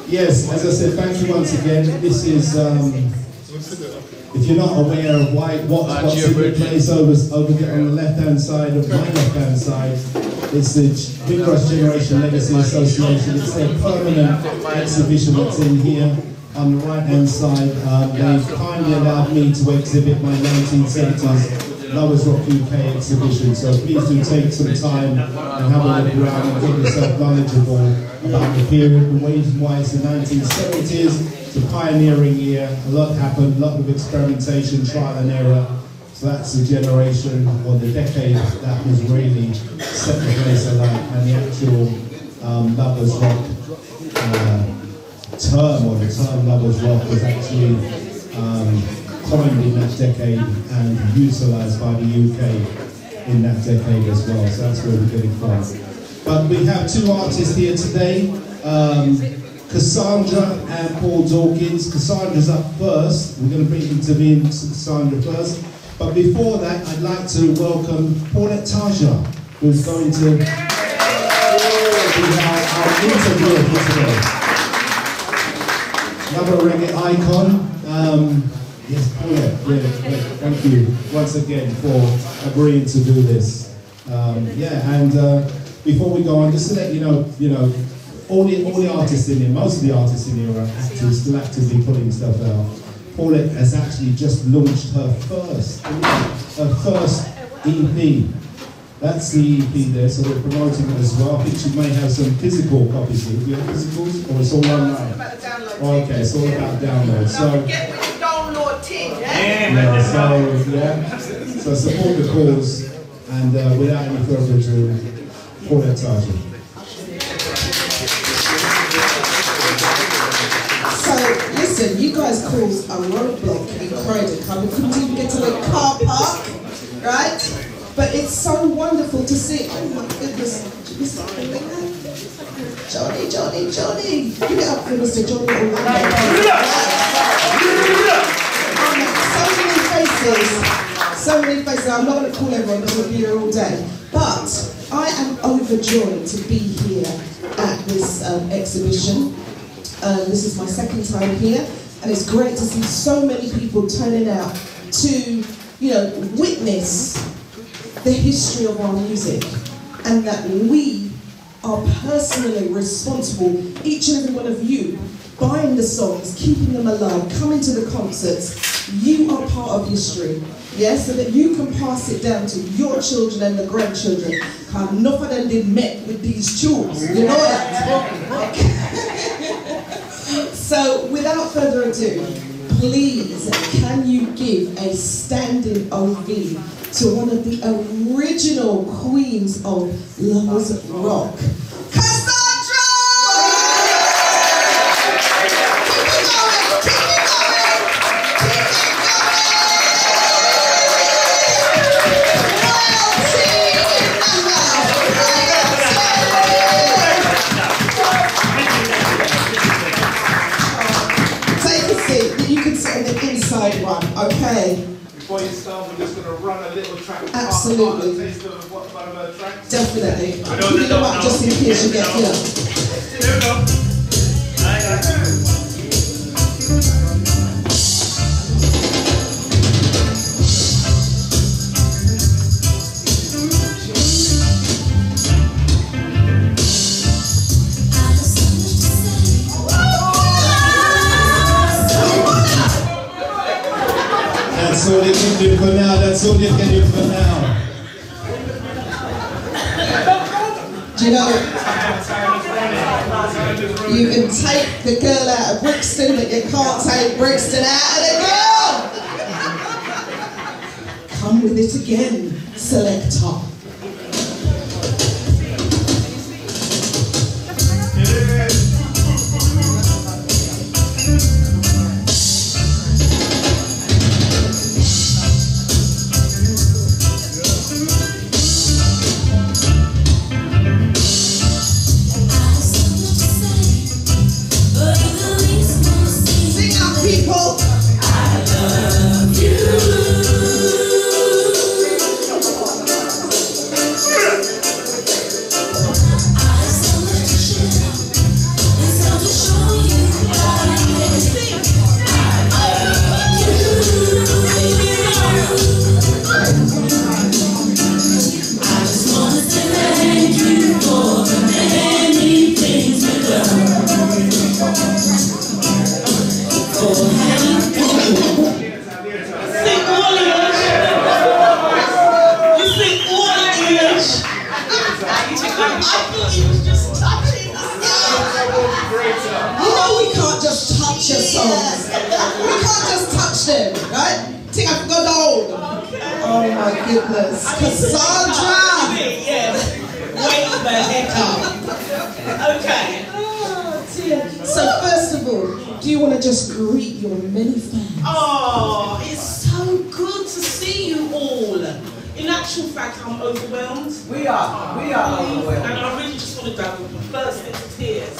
Yes, as I said, thank you once again. This is, if you're not aware of what's in the place over there on the left-hand side of my left-hand side, it's the Windrush Generation Legacy Association. It's their permanent exhibition that's in here. On the right-hand side, they've kindly allowed me to exhibit my 1970s Lovers Rock UK exhibition, so please do take some time and have a look around and get yourself knowledgeable about the period, the reason why it's the 1970s. It's a pioneering year, a lot happened, a lot of experimentation, trial and error. So that's the generation, or the decade, that was really set the place alight, and the actual Lovers Rock term, or the term Lovers Rock, was actually coined in that decade and utilised by the UK in that decade as well. So that's where we're getting from. But we have two artists here today, Cassandra and Paul Dawkins. Cassandra's up first. We're going to bring intervene Cassandra first. But before that, I'd like to welcome Paulette Tajah, who's going to be our interviewer for today. Another reggae icon. Yes, Paulette, thank you once again for agreeing to do this. Before we go on, just to let you know, all the artists in here, most of the artists in here are actors, still actively putting stuff out. Paulette has actually just launched her first EP. That's the EP there, so we're promoting it as well. I think she may have some physical copies. Do you have physicals, or it's all online? Okay, it's all about download. So support the cause, and without any further ado, Paulette Tajah. So listen, you guys caused a roadblock in Croydon. We couldn't even get to the car park, right? But it's so wonderful to see. Oh my goodness, Johnny, give it up for Mr. Johnny. So many faces. I'm not going to call everyone because we'll be here all day. But I am overjoyed to be here at this exhibition. This is my second time here, and it's great to see so many people turning out to, witness the history of our music, and that we are personally responsible, each and every one of you, buying the songs, keeping them alive, coming to the concerts. You are part of history, yes, so that you can pass it down to your children and the grandchildren. Enough of them did met with these tools, you know that? So, without further ado, please, can you give a standing ovation to one of the original queens of Lovers Rock, Cassandra! Keep it going. Take a seat. You can sit on the inside one, okay? Before you start, we're just going to run a little track. Absolutely. Taste of one of our tracks. Definitely. Put them up just in case you get here. Here we go. That's all they can do for now, that's all they can do for now. Do you know, you can take the girl out of Brixton, but you can't take Brixton out of the girl! Come with it again, selector. think I forgot the old. Okay. Oh my goodness. Cassandra! Yeah. Wake the heck up. Okay. Oh dear. So first of all, do you want to just greet your many fans? Oh, it's so good to see you all. In actual fact, I'm overwhelmed. We are overwhelmed. And I really just want to go burst into tears.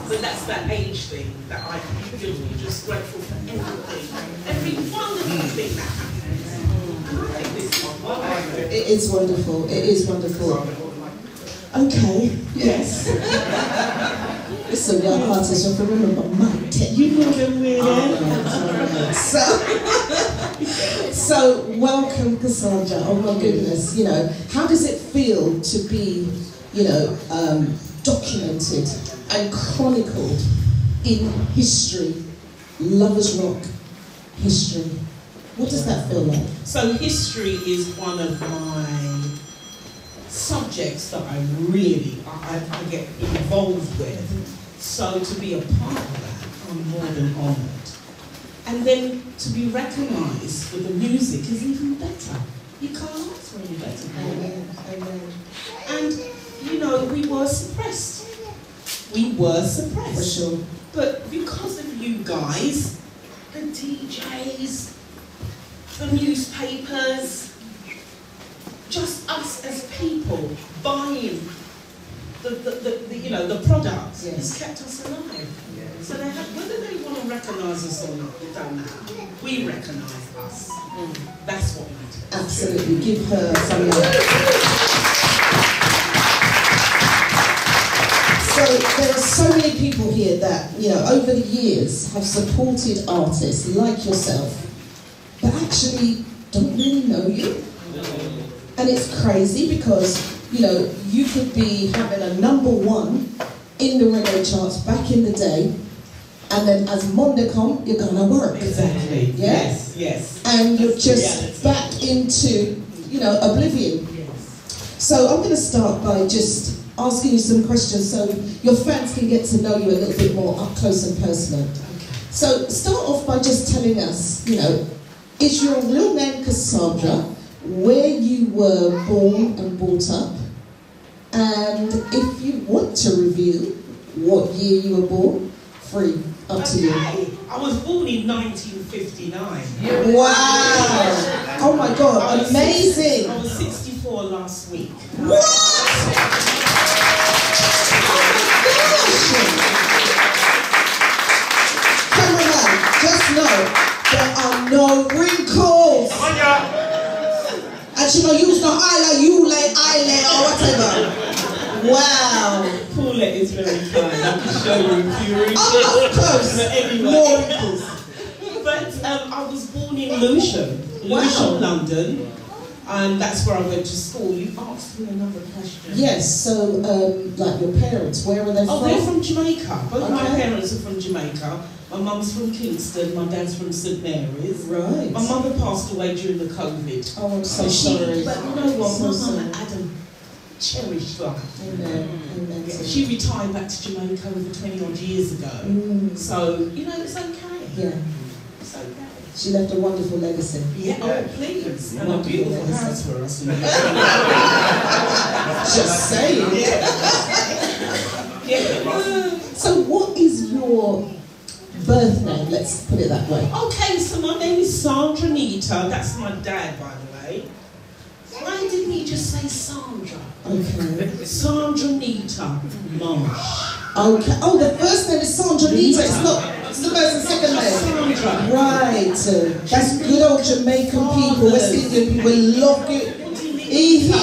But that's that age thing that I feel just grateful for every wonderful thing that happens. And I think this is wonderful. It is wonderful. It is wonderful. Okay. Yes. Listen, young artists, you have to remember my tech. You know them really. So welcome, Cassandra. Oh my goodness. You know, how does it feel to be, documented and chronicled in history, Lovers Rock history? What does that feel like? So history is one of my subjects that I get involved with. So to be a part of that, I'm more than honoured. And then to be recognised with the music is even better. You can't ask for any better. Amen. And, we were suppressed. We were suppressed. For sure. But because of you guys, the DJs, the newspapers, just us as people buying the products, Yes. has kept us alive. So whether they want to recognise us or not, we don't know. We recognise us. That's what matters. Absolutely. Give her some love. So there are so many people here that, over the years have supported artists like yourself, but actually don't really know you. And it's crazy because, you could be having a #1 in the reggae charts back in the day, and then as Monday come, you're gonna work. Exactly. Yeah? Yes. And you're just reality. back into, oblivion. So I'm going to start by just asking you some questions so your fans can get to know you a little bit more up close and personal. So start off by just telling us, is your real name Cassandra, where you were born and brought up, and if you want to reveal what year you were born, free, up to you. I was born in 1959. Wow! Oh my God, amazing! I was 64 last week. What? Cameraman, just know there are no wrinkles. And she don't use no eyeliner, you like eyeliner or whatever. Wow. Paulette is very kind. I can show you a few wrinkles. Oh, of course. But anyway. More wrinkles. But I was born in Lewisham, London. And that's where I went to school. You asked me another question. Yes, so like your parents, where are they from? Oh, they're from Jamaica. Both my Okay. parents are from Jamaica. My mum's from Kingston, my dad's from St Mary's. Right. My mother passed away during the COVID. Oh, I'm so So sorry. But you know what, So my sorry. mum had a cherished life. Amen. Amen. She retired back to Jamaica over 20 odd years ago. So, it's okay. Yeah. It's okay. She left a wonderful legacy. Yeah, oh please. And a beautiful house for us. Just saying. Yeah. So what is your birth name? Let's put it that way. Okay, so my name is Sandra Nita. That's my dad, by the way. Why didn't he just say Sandra? Okay. Sandra Nita Marsh. Okay. Oh, the first name is Sandra Nita. It's the first and second name. Sandra. Right. That's good old Jamaican people, West Indian people love it. Nita.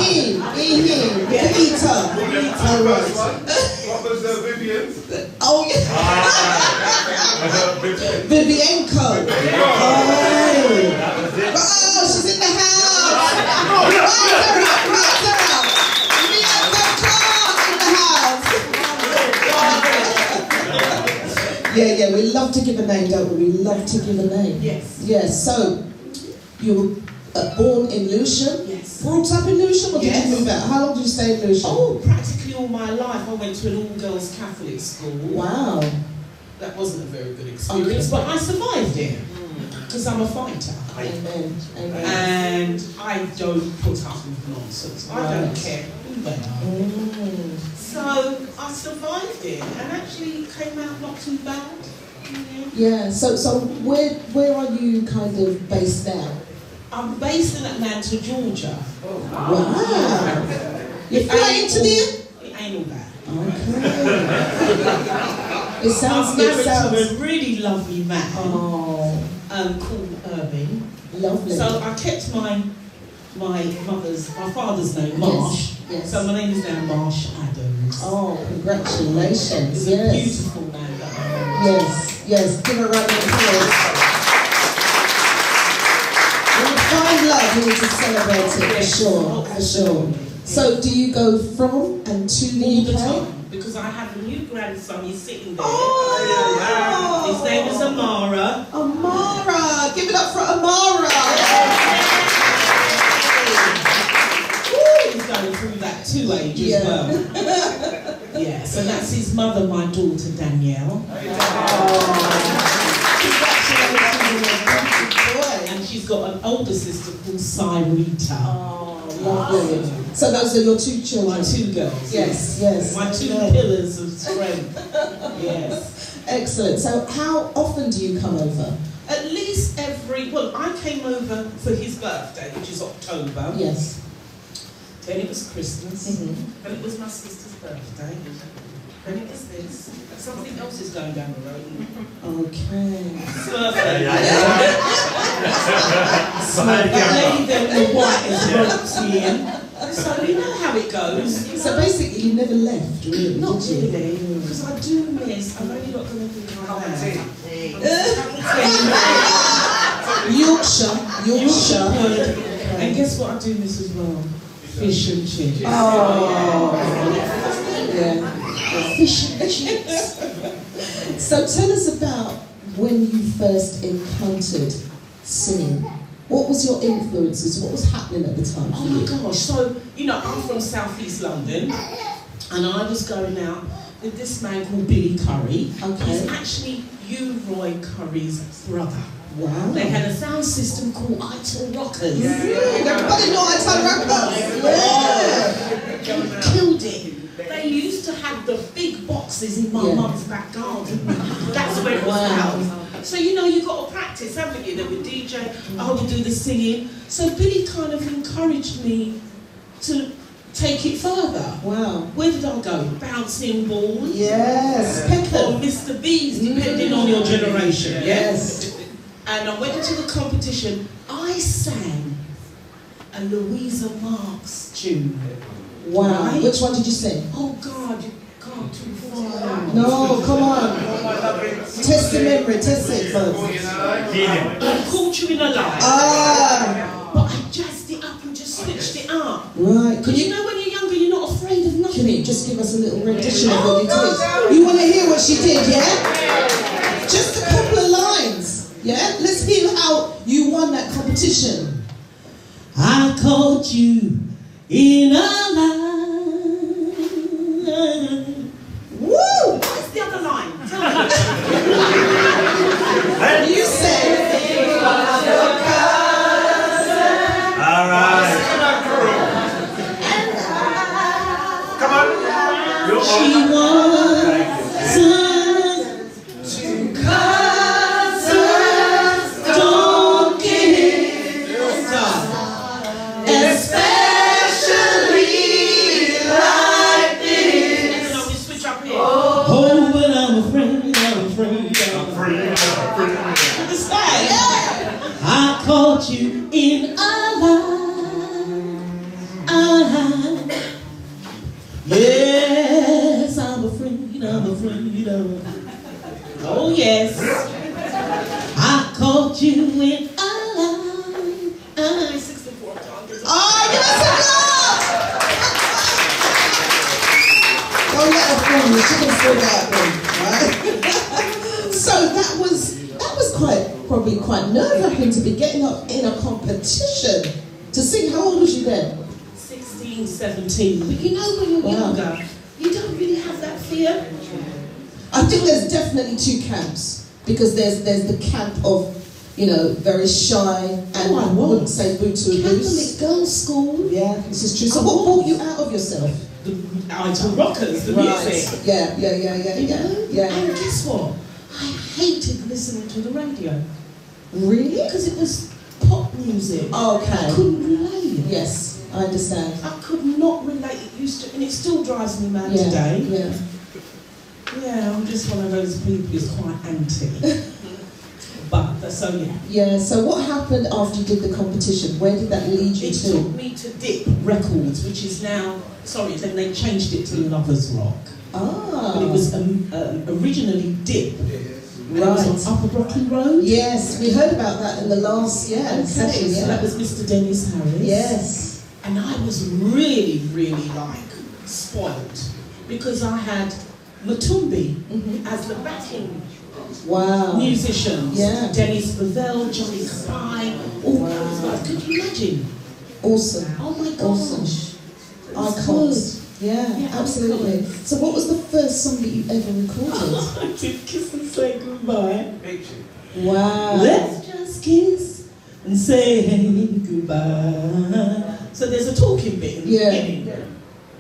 All right. What was Vivian's? Oh yeah. Vivienko. Oh, she's in the house. Rise her up. Vivienko Clark in the house. Yeah, we love to give a name, don't we? We love to give a name. Yes. Yes, so you were born in Lewisham? Yes. Brought up in Lewisham, or did Yes. you move out? How long did you stay in Lewisham? Oh, practically all my life I went to an all-girls Catholic school. Wow. That wasn't a very good experience, but I survived it. because I'm a fighter. Amen. Amen. And I don't put up with nonsense. I don't care who they are. So I survived it and actually came out not too bad. Yeah. So where are you kind of based now? I'm based in Atlanta, Georgia. Wow. You're flying to there? It ain't all bad. Okay. It sounds. I'm married to a really lovely man called Irving. Lovely. So I kept my father's name, Marsh. Yes. So my name is now Marsh Adams. Oh, congratulations. He's a beautiful man that I married. Yes. Give a round of applause. When you find love, you need to celebrate it, for sure. So do you go from and to the All the UK? time. Because I have a new grandson, he's sitting there. Oh! His name is Amara. Amara! Give it up for Amara! He's going through that too age as well. Yeah, so that's his mother, my daughter Danielle. And she's got an older sister called Cyrita. Lovely. So those are your two children? My two girls. Yes. My two pillars of strength. Yes. Excellent. So how often do you come over? At least I came over for his birthday, which is October. Yes. Then it was Christmas. Then it was my sister's birthday. Then it was this. And something else is going down the road. Okay. His birthday. That lady there with the white is ropes me in. So you know how it goes. So basically you never left, really, Not did you? really, because I do miss. I'm only not going to think like that. Yorkshire. And guess what I do miss as well? Fish and chips. Oh. Yeah. Fish and chips. So tell us about when you first encountered singing. What was your influences? What was happening at the time for Oh you? my gosh, so, I'm from South East London, and I was going out with this man called Billy Curry. Okay. He's actually Hugh Roy Curry's brother. Wow. They had a sound system called Ital Rockers. Everybody know Ital Rockers? Yeah. Killed it. They used to have the big boxes in my mum's back garden. That's where it was held. So you got to practice, haven't you? They would DJ, I would do the singing. So Billy kind of encouraged me to take it further. Wow. Where did I go? Bouncing balls? Yes. Or Mr. B's, depending on your generation. Yes. And I went into the competition. I sang a Louisa Marks tune. Wow. Right? Which one did you sing? Oh God, you can't too far. No, come on. Test your memory, test it first. I caught you in a lie. But I jazzed it up and just switched it up. Right. Because you know when you're younger, you're not afraid of nothing. Can you just give us a little rendition of what you did? You want to hear what she did, yeah? Just a couple of lines, yeah? Let's hear how you won that competition. I caught you in a lie. Woo! What's the other line? Tell me. You said. All right. Come on. She was two cousins, don't give up, especially like this. And then we switch up here. Oh, but I'm afraid. Understand? Yeah. I caught you in a lie. Yes, I'm afraid. Oh yes, I caught you in a lie. 64 times. Oh, give us a go! Don't let her fool you. She can still that one, right? So that was probably quite nerve-wracking to be getting up in a competition to sing. How old was you then? 16, 17. But when you're younger, you don't really have that fear. I think there's definitely two camps, because there's the camp of very shy and I wouldn't was. say boo to a Catholic goose. girls' school. Yeah, this is true. So I what brought was. you out of yourself? The Idol Rockers, the music. Yeah. You know? Yeah. And guess what? I hated listening to the radio Really? because it was pop music. I Okay. couldn't relate. Yes, I understand. I could not relate. It used to, and it still drives me mad Yeah. today. Yeah. Yeah, I'm just one of those people who's quite anti. But so yeah. Yeah. So what happened after you did the competition? Where did that lead you It to? took me to Dip Records, which is now, then they changed it to Lovers Rock. Ah. But it was originally Dip. And it was on Upper Brockley Road. Yes, we heard about that in the last Okay, session. so that was Mr. Dennis Harris. Yes. And I was really, really spoiled because I had Matumbi as the backing Wow. musicians. Yeah. Dennis Bavell, Johnny Spy, all those guys. Could you imagine? Awesome. Oh my gosh. Awesome. It was Icons. Yeah, Yeah, absolutely. So what was the first song that you ever recorded? I did Kiss and Say Goodbye. Wow. Let's just kiss and say goodbye. So there's a talking bit in the Yeah. beginning.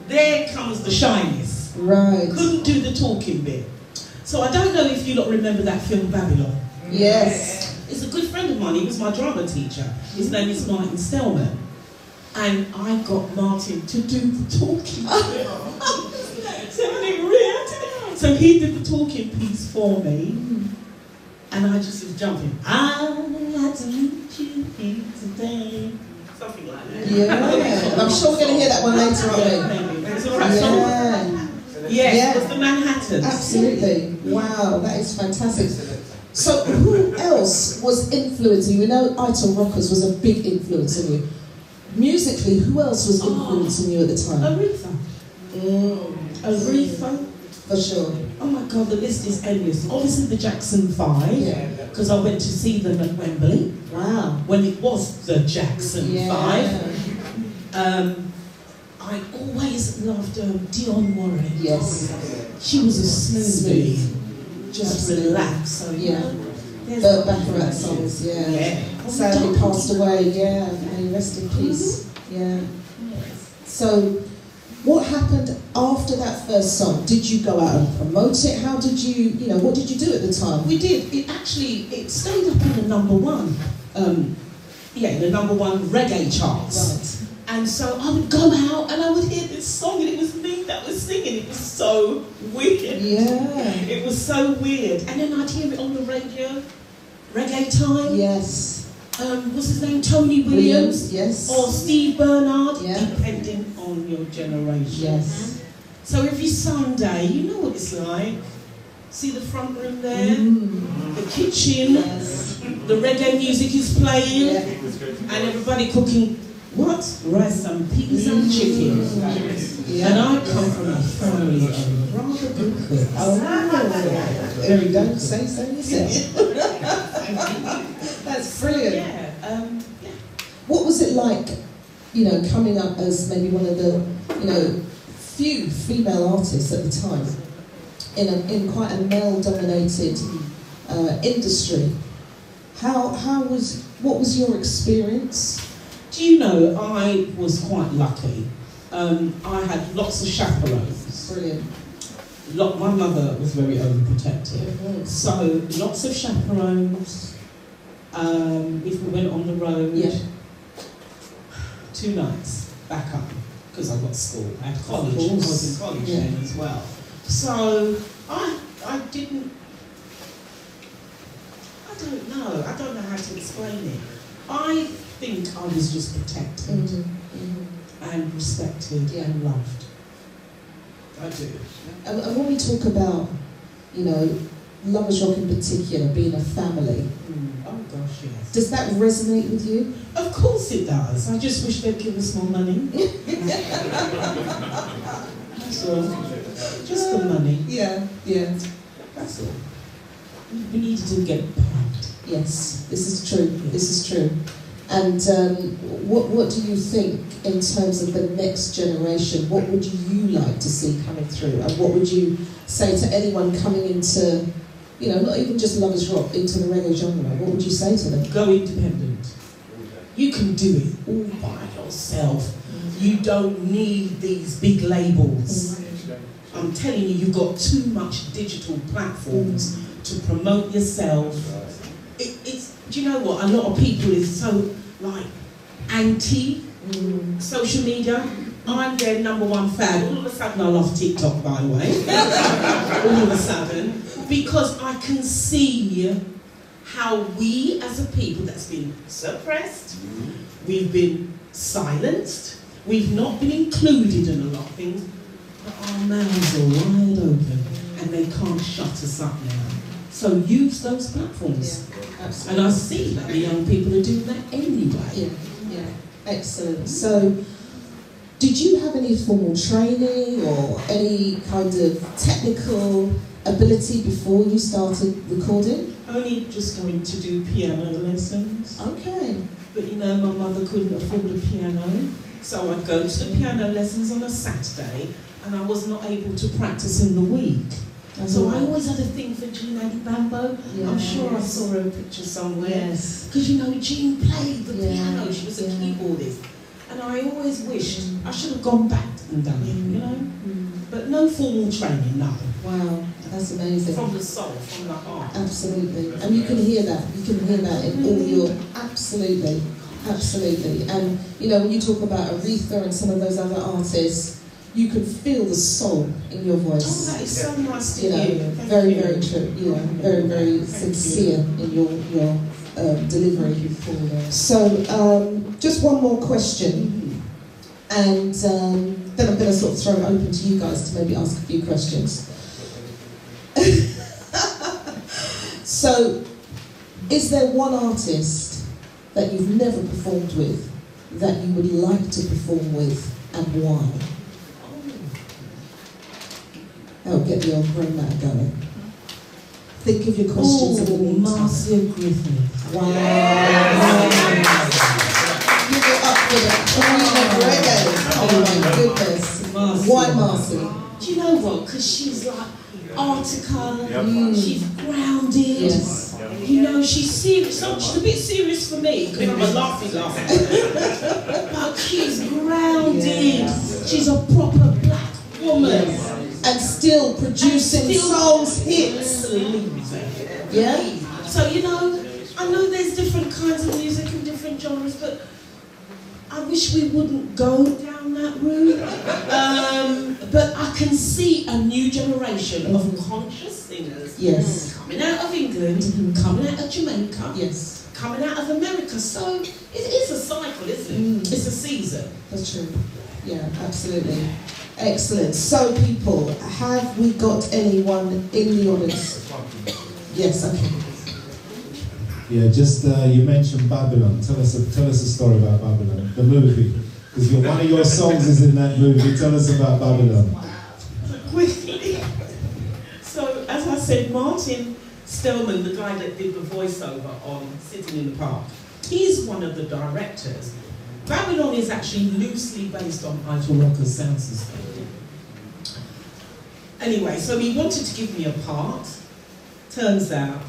There comes the shyness. Right. Couldn't do the talking bit. So I don't know if you lot remember that film Babylon. Yes. It's a good friend of mine. He was my drama teacher. His name is Martin Stellman. And I got Martin to do the talking bit. So he did the talking piece for me. And I just was jumping. I had to meet you here today. Something like that. Yeah. I'm sure we're going to hear that one later, aren't we? Maybe. It's a rap song. Yeah. Yes, Yeah. it was the Manhattans. Absolutely. Wow, that is fantastic. So who else was influencing you? We know Idol Rockers was a big influence on you. Musically, who else was influencing you at the time? Aretha. Aretha. For sure. Oh my God, the list is endless. Obviously the Jackson 5, Yeah. because I went to see them at Wembley Wow. when it was the Jackson 5. I always loved Dionne Warwick. Yes. She was a smoothie. Just Absolutely. relax. So Yeah. there's Burt Bacharach songs, yeah. Yeah. Sadly passed away, yeah. May rest in peace. Yeah. So, what happened after that first song? Did you go out and promote it? How did you, what did you do at the time? We did. It stayed up in the number one. The number one reggae charts. Right. And so I would go out and I would hear this song and it was me that was singing. It was so weird. Yeah. It was so weird. And then I'd hear it on the radio. Reggae Time. Yes. What's his name? Tony Williams. Yes. Or Steve Bernard. Yeah. Depending on your generation. Yes. So every Sunday, you know what it's like. See the front room there? The kitchen. Yes. The reggae music is playing. Yeah. And everybody cooking. What? Rice and peas and chicken. Yeah. And I come from a family of rather good cooks. Oh, there we go. Say so yourself. That's brilliant. Yeah. What was it like, coming up as maybe one of the, few female artists at the time in quite a male-dominated industry? What was your experience? Do you know, I was quite lucky. I had lots of chaperones. Brilliant. My mother was very overprotective. So, lots of chaperones. If we went on the road, Yeah. 2 nights back home, because I got school. I had college. I course. was in college Yeah. then as well. So, I don't know. I don't know how to explain it. I think I was just protected and respected and loved. I do. And when we talk about, Lovers Rock in particular, being a family, Oh gosh, yes. does that resonate with you? Of course it does. I just wish they'd give us more money. That's all. Just the money. Yeah. That's all. We needed to get paid. Yes, this is true. This is true. And what do you think in terms of the next generation? What would you like to see coming through? And what would you say to anyone coming into you know, not even just lovers rock, into the reggae genre, what would you say to them? Go independent. You can do it all by yourself. You don't need these big labels. I'm telling you, you've got too much digital platforms to promote yourself. It's, do you know what? A lot of people is so like anti social media. I'm their #1 fan. All of a sudden, I love TikTok, by the way. All of a sudden, because I can see how we, as a people, that's been suppressed, we've been silenced, we've not been included in a lot of things, but our mouths are wide open, and they can't shut us up now. So use those platforms. Yeah, absolutely. And I see that the young people are doing that anyway. Yeah, excellent. So, did you have any formal training or any kind of technical ability before you started recording? Only just going to do piano lessons. Okay. But you know, my mother couldn't afford a piano, so I'd go to the piano lessons on a Saturday, and I was not able to practice in the week. So I always had a thing for Jean Adibambo. Yeah. I'm sure I saw her picture somewhere. Yes. Because you know, Jean played the piano, she was a Yeah. keyboardist. And I always wished I should have gone back and done it, you know? But no formal training, no. Wow, that's amazing. From the soul, from the heart. Absolutely. And you can hear that. You can hear that in all your... Absolutely. Absolutely. And, you know, when you talk about Aretha and some of those other artists, you can feel the soul in your voice. Oh, that is so nice to You know, hear. very, very true. You know, very, very sincere in your delivery. So, just one more question, and then I'm going to sort of throw it open to you guys to maybe ask a few questions. So, is there one artist that you've never performed with that you would like to perform with, and why? Oh, get the old brain matter going. Think of your questions in the meantime. Marcia Griffith. Wow. Give it up for the queen of reggae. Oh my goodness. Marcia. Why Marcy? Do you know what? Because she's like article, she's grounded. Yes. You know, she's serious. So she's a bit serious for me because I'm a laughy. But she's grounded. Yes. She's a proper black woman. Yes. And still producing soul's hits. Absolutely. Yeah? So, you know, I know there's different kinds of music and different genres, but I wish we wouldn't go down that route. But I can see a new generation of conscious singers coming out of England, coming out of Jamaica, coming out of America. So it is a cycle, isn't it? It's a season. That's true. Yeah, absolutely. Excellent. So, people, have we got anyone in the audience? Yes, okay. Yeah, just you mentioned Babylon. Tell us a story about Babylon, the movie, because one of your songs is in that movie. Tell us about Babylon. Quickly. So, as I said, Martin Stillman, the guy that did the voiceover on Sitting in the Park, he's one of the directors. Babylon is actually loosely based on Idle Rocker's sound system. Anyway, so he wanted to give me a part. Turns out,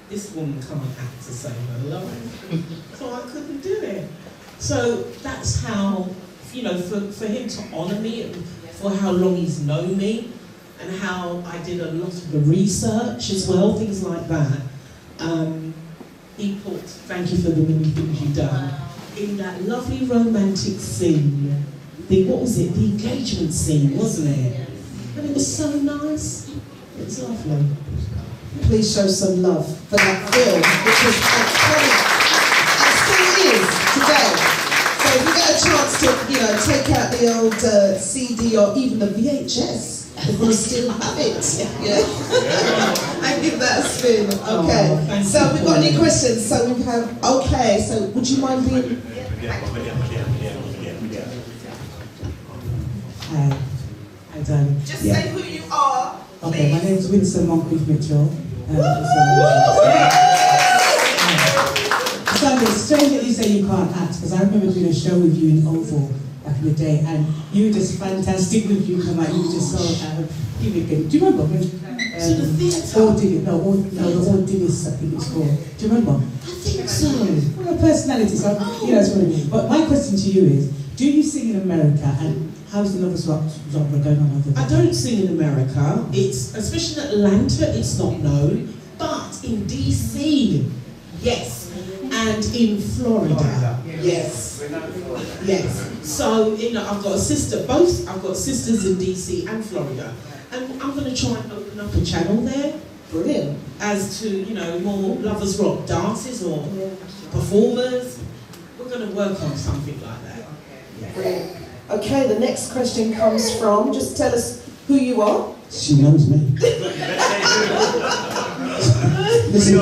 this woman can't act to save her life. So I couldn't do it. So that's how, you know, for him to honour me, and for how long he's known me, and how I did a lot of the research as well, things like that. He put, thank you for the many things you've done, in that lovely romantic scene. What was it? The engagement scene, wasn't it? And it was so nice. It was lovely. Please show some love for that film, which is iconic, and still is today. So if you get a chance to, you know, take out the old CD or even the VHS, if we still have it, and give that a spin. Okay. So we've got any questions? So we have. Okay. So would you mind being? Hi, darling. Just say who you are. Okay, my name is Winston Moncrief Mitchell. Cassandra, it's strange that you say you can't act, because I remember doing a show with you in Oval back in the day, and you were just fantastic when you come out. You were just so gimmick. Do you remember when? So the theatre? All did it. No, the All did it. I think it's called. Do you remember? I think so. Well, your personality. So that's what I mean. But my question to you is: do you sing in America, and how's the Lovers Rock genre going on over there? I don't sing in America. It's especially in Atlanta. It's not known, but in DC, yes, and in Florida, yes, yes. So I've got a sister. I've got sisters in DC and Florida, and I'm going to try and open up a channel there. Brilliant. As to more Lovers Rock dances or performers. We're going to work on something like that. Yeah. Brilliant. Okay, the next question comes from, just tell us who you are. She knows me. Listen,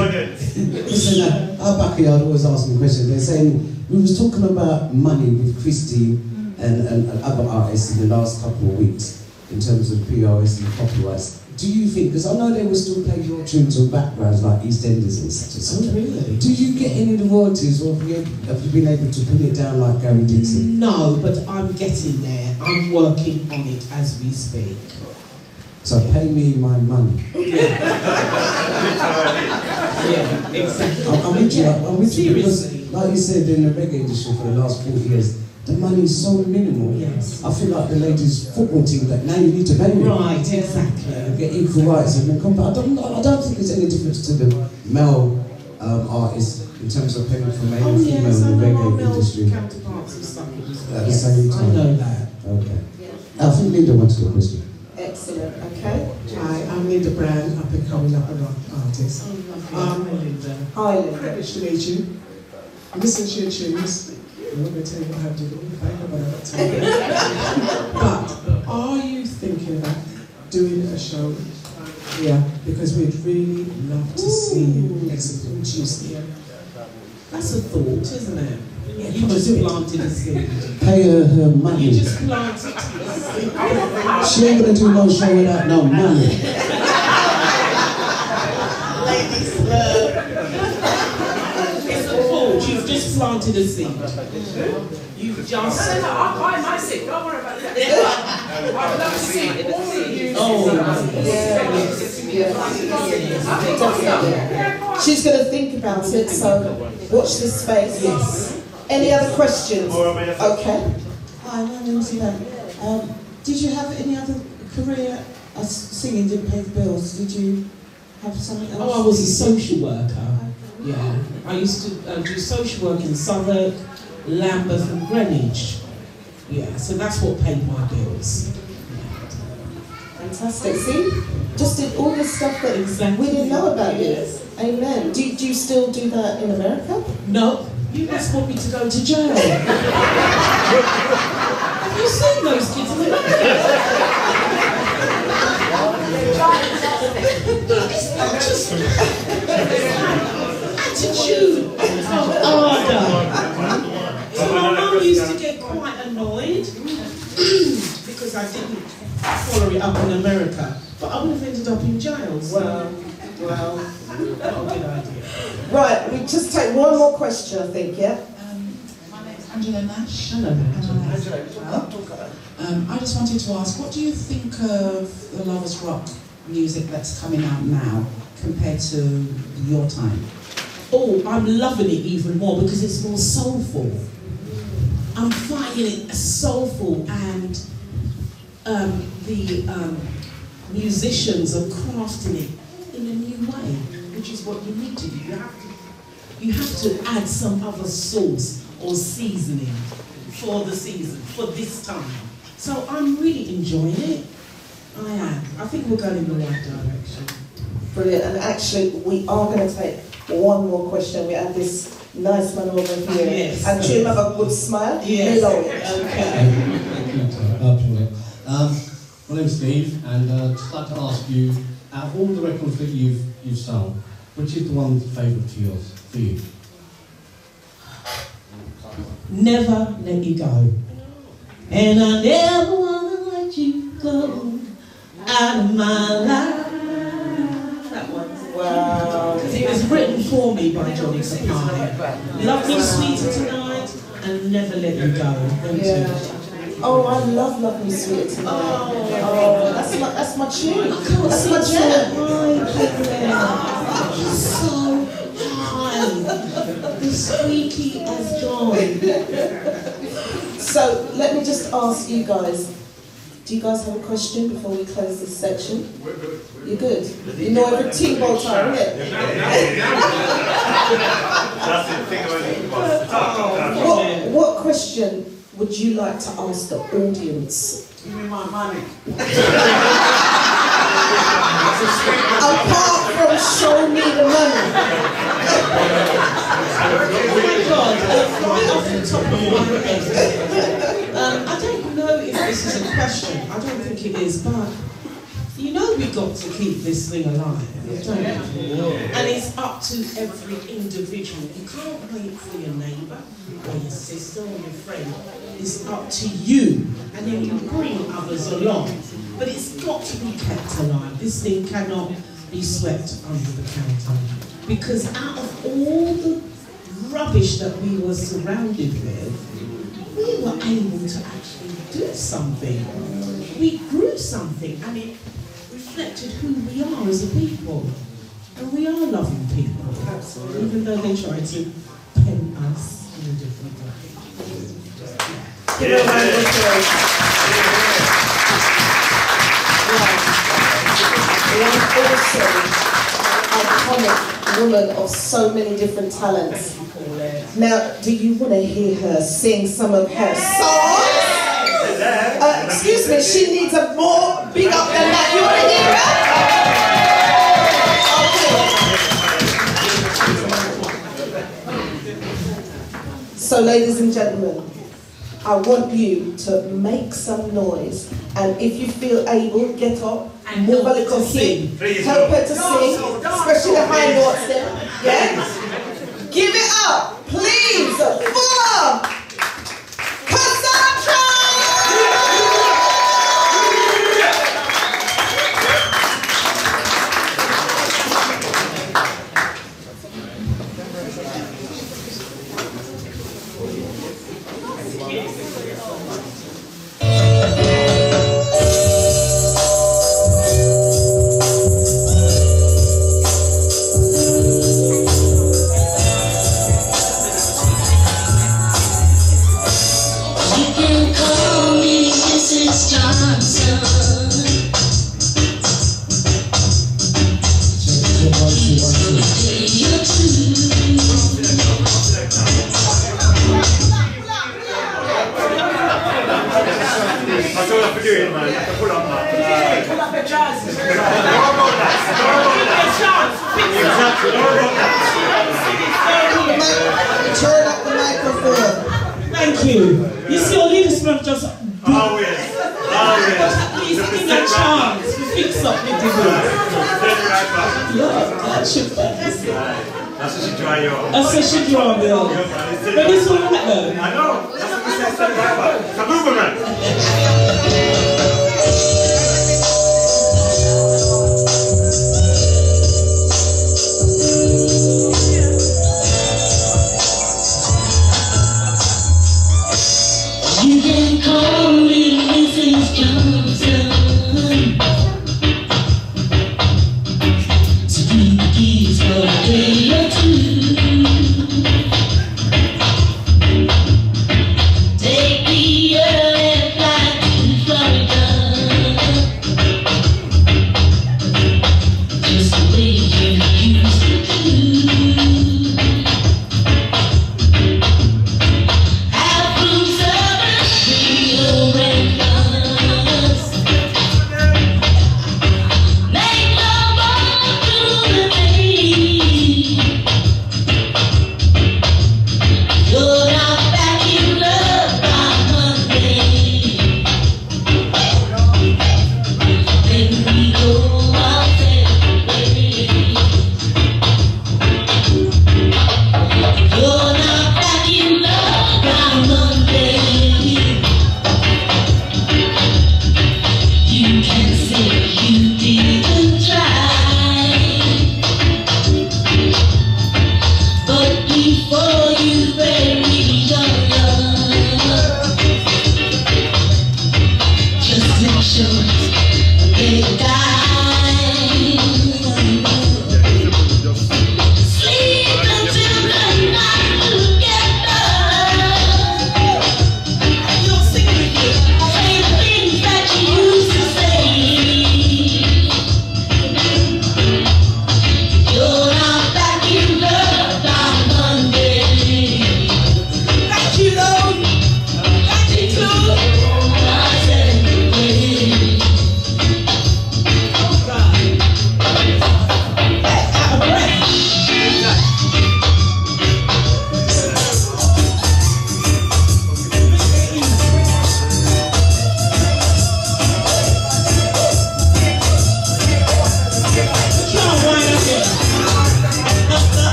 our backyard always asking questions. They're saying, we was talking about money with Christy and other artists in the last couple of weeks in terms of PRS and copyrights. Do you think, because I know they will still play your tunes on backgrounds like EastEnders and such and such. Oh, really? Do you get any of the royalties, or have you been able to put it down like Gary Dixon? No, but I'm getting there. I'm working on it as we speak. So pay me my money. Yeah, exactly. I'm with you. I'm with you because, Seriously. like you said, in the reggae industry for the last 40 years, the money is so minimal. Yes. I feel like the ladies' football team that now you need to pay me. Right, exactly. Get equal rights and then come back. I don't think there's any difference to the male artists in terms of payment for male and female yes, in the I know our reggae male industry counterparts and stuff. at the same time. I know that. Okay. I think Linda wants to question. Excellent, okay. Hi, I'm Linda Brand, up and coming up rock artist. Hi, Linda. Privileged to meet you. I'm listening to your tunes. I'm not going to tell you what I have to do, but I'm not telling you. But are you thinking about doing a show here? Because we'd really love to see you execute here. That's a thought, isn't it? Yeah, you just planted a seed. Pay her money. You just planted a seed. She ain't gonna do no show without no money. Ladies, it's a thought. You've just planted a seed. You've just. No, I'll buy my seat. Don't worry about that. I'd love to see all of you. Definitely. She's going to think about it, so watch this space. Yes. Any other questions? Okay. Hi, my name's Elaine. Did you have any other career as singing didn't pay the bills? Did you have something else? Oh, I was a social worker. Yeah. I used to do social work in Southwark, Lambeth and Greenwich. Yeah, so that's what paid my bills. Fantastic. See? Just did all this stuff that we didn't know about you. Yes. Amen. Do you still do that in America? No, you must want me to go to jail. Have you seen those kids in America? It's not just attitude of order. So my mum used to get quite annoyed because I didn't follow it up in America, but I would have ended up in jail. So. Well, not a good idea. Right, we just take one more question, I think, yeah? My name's Angela Nash. Hello, I just wanted to ask, what do you think of the Lovers Rock music that's coming out now compared to your time? Oh, I'm loving it even more because it's more soulful. I'm finding it soulful, and the musicians are crafting it in a new way, which is what you need to do. You have to add some other sauce or seasoning for the season, for this time. So I'm really enjoying it. I am. I think we're going in the right direction. Brilliant. And actually, we are going to take one more question. We have this nice man over here. Yes. And Jim have a good smile. Yes. Below it. Okay. My name's Steve, and I'd just like to ask you, out of all the records that you've sung, which is the one favourite for you? Never let you go. And I never want to let you go out of my life. That one. Wow. It was written for me by Johnny Cassandra. Love me sweeter tonight and never let you go. Yeah. Oh, I love me sweet tonight. Oh, that's my tune. That's my jam. So high. The squeaky has gone. So let me just ask you guys. Do you guys have a question before we close this section? We're good. You're good. You know every T-ball time, yeah? That's it. Think about it. What question would you like to ask the audience? Give me my money. Apart from show me the money. Oh my God, right off the top of my head. I don't know if this is a question. I don't think it is, but you know we've got to keep this thing alive, don't we? And it's up to every individual. You can't wait for your neighbour or your sister or your friend. It's up to you, and then you bring others along. But it's got to be kept alive. This thing cannot be swept under the counter. Because out of all the rubbish that we were surrounded with, we were able to actually do something. We grew something, and it reflected who we are as a people. And we are loving people, even though they try to pen us in a different way. Give her a round of applause. One iconic woman of so many different talents. Now, do you want to hear her sing some of her songs? Excuse me, she needs a more big up than that. You want to hear her? So, ladies and gentlemen, I want you to make some noise, and if you feel able, get up and move a little hip. Help her to sing, especially the high notes there. Yeah? Give it up, please, for Cassandra! Turn up the microphone. Thank you. You see, all you just just Always. please give me a chance to fix up the divorce. That should be. That's what she dry you up. That's what she draw me on. But it's all right though. I know. That's what we said. Stand right back. Kaboom, man. You can call me Mrs. Johnson. To do the keys for a day or two. Take the early flight to Florida. Just the way you used to do. Have room service, bring your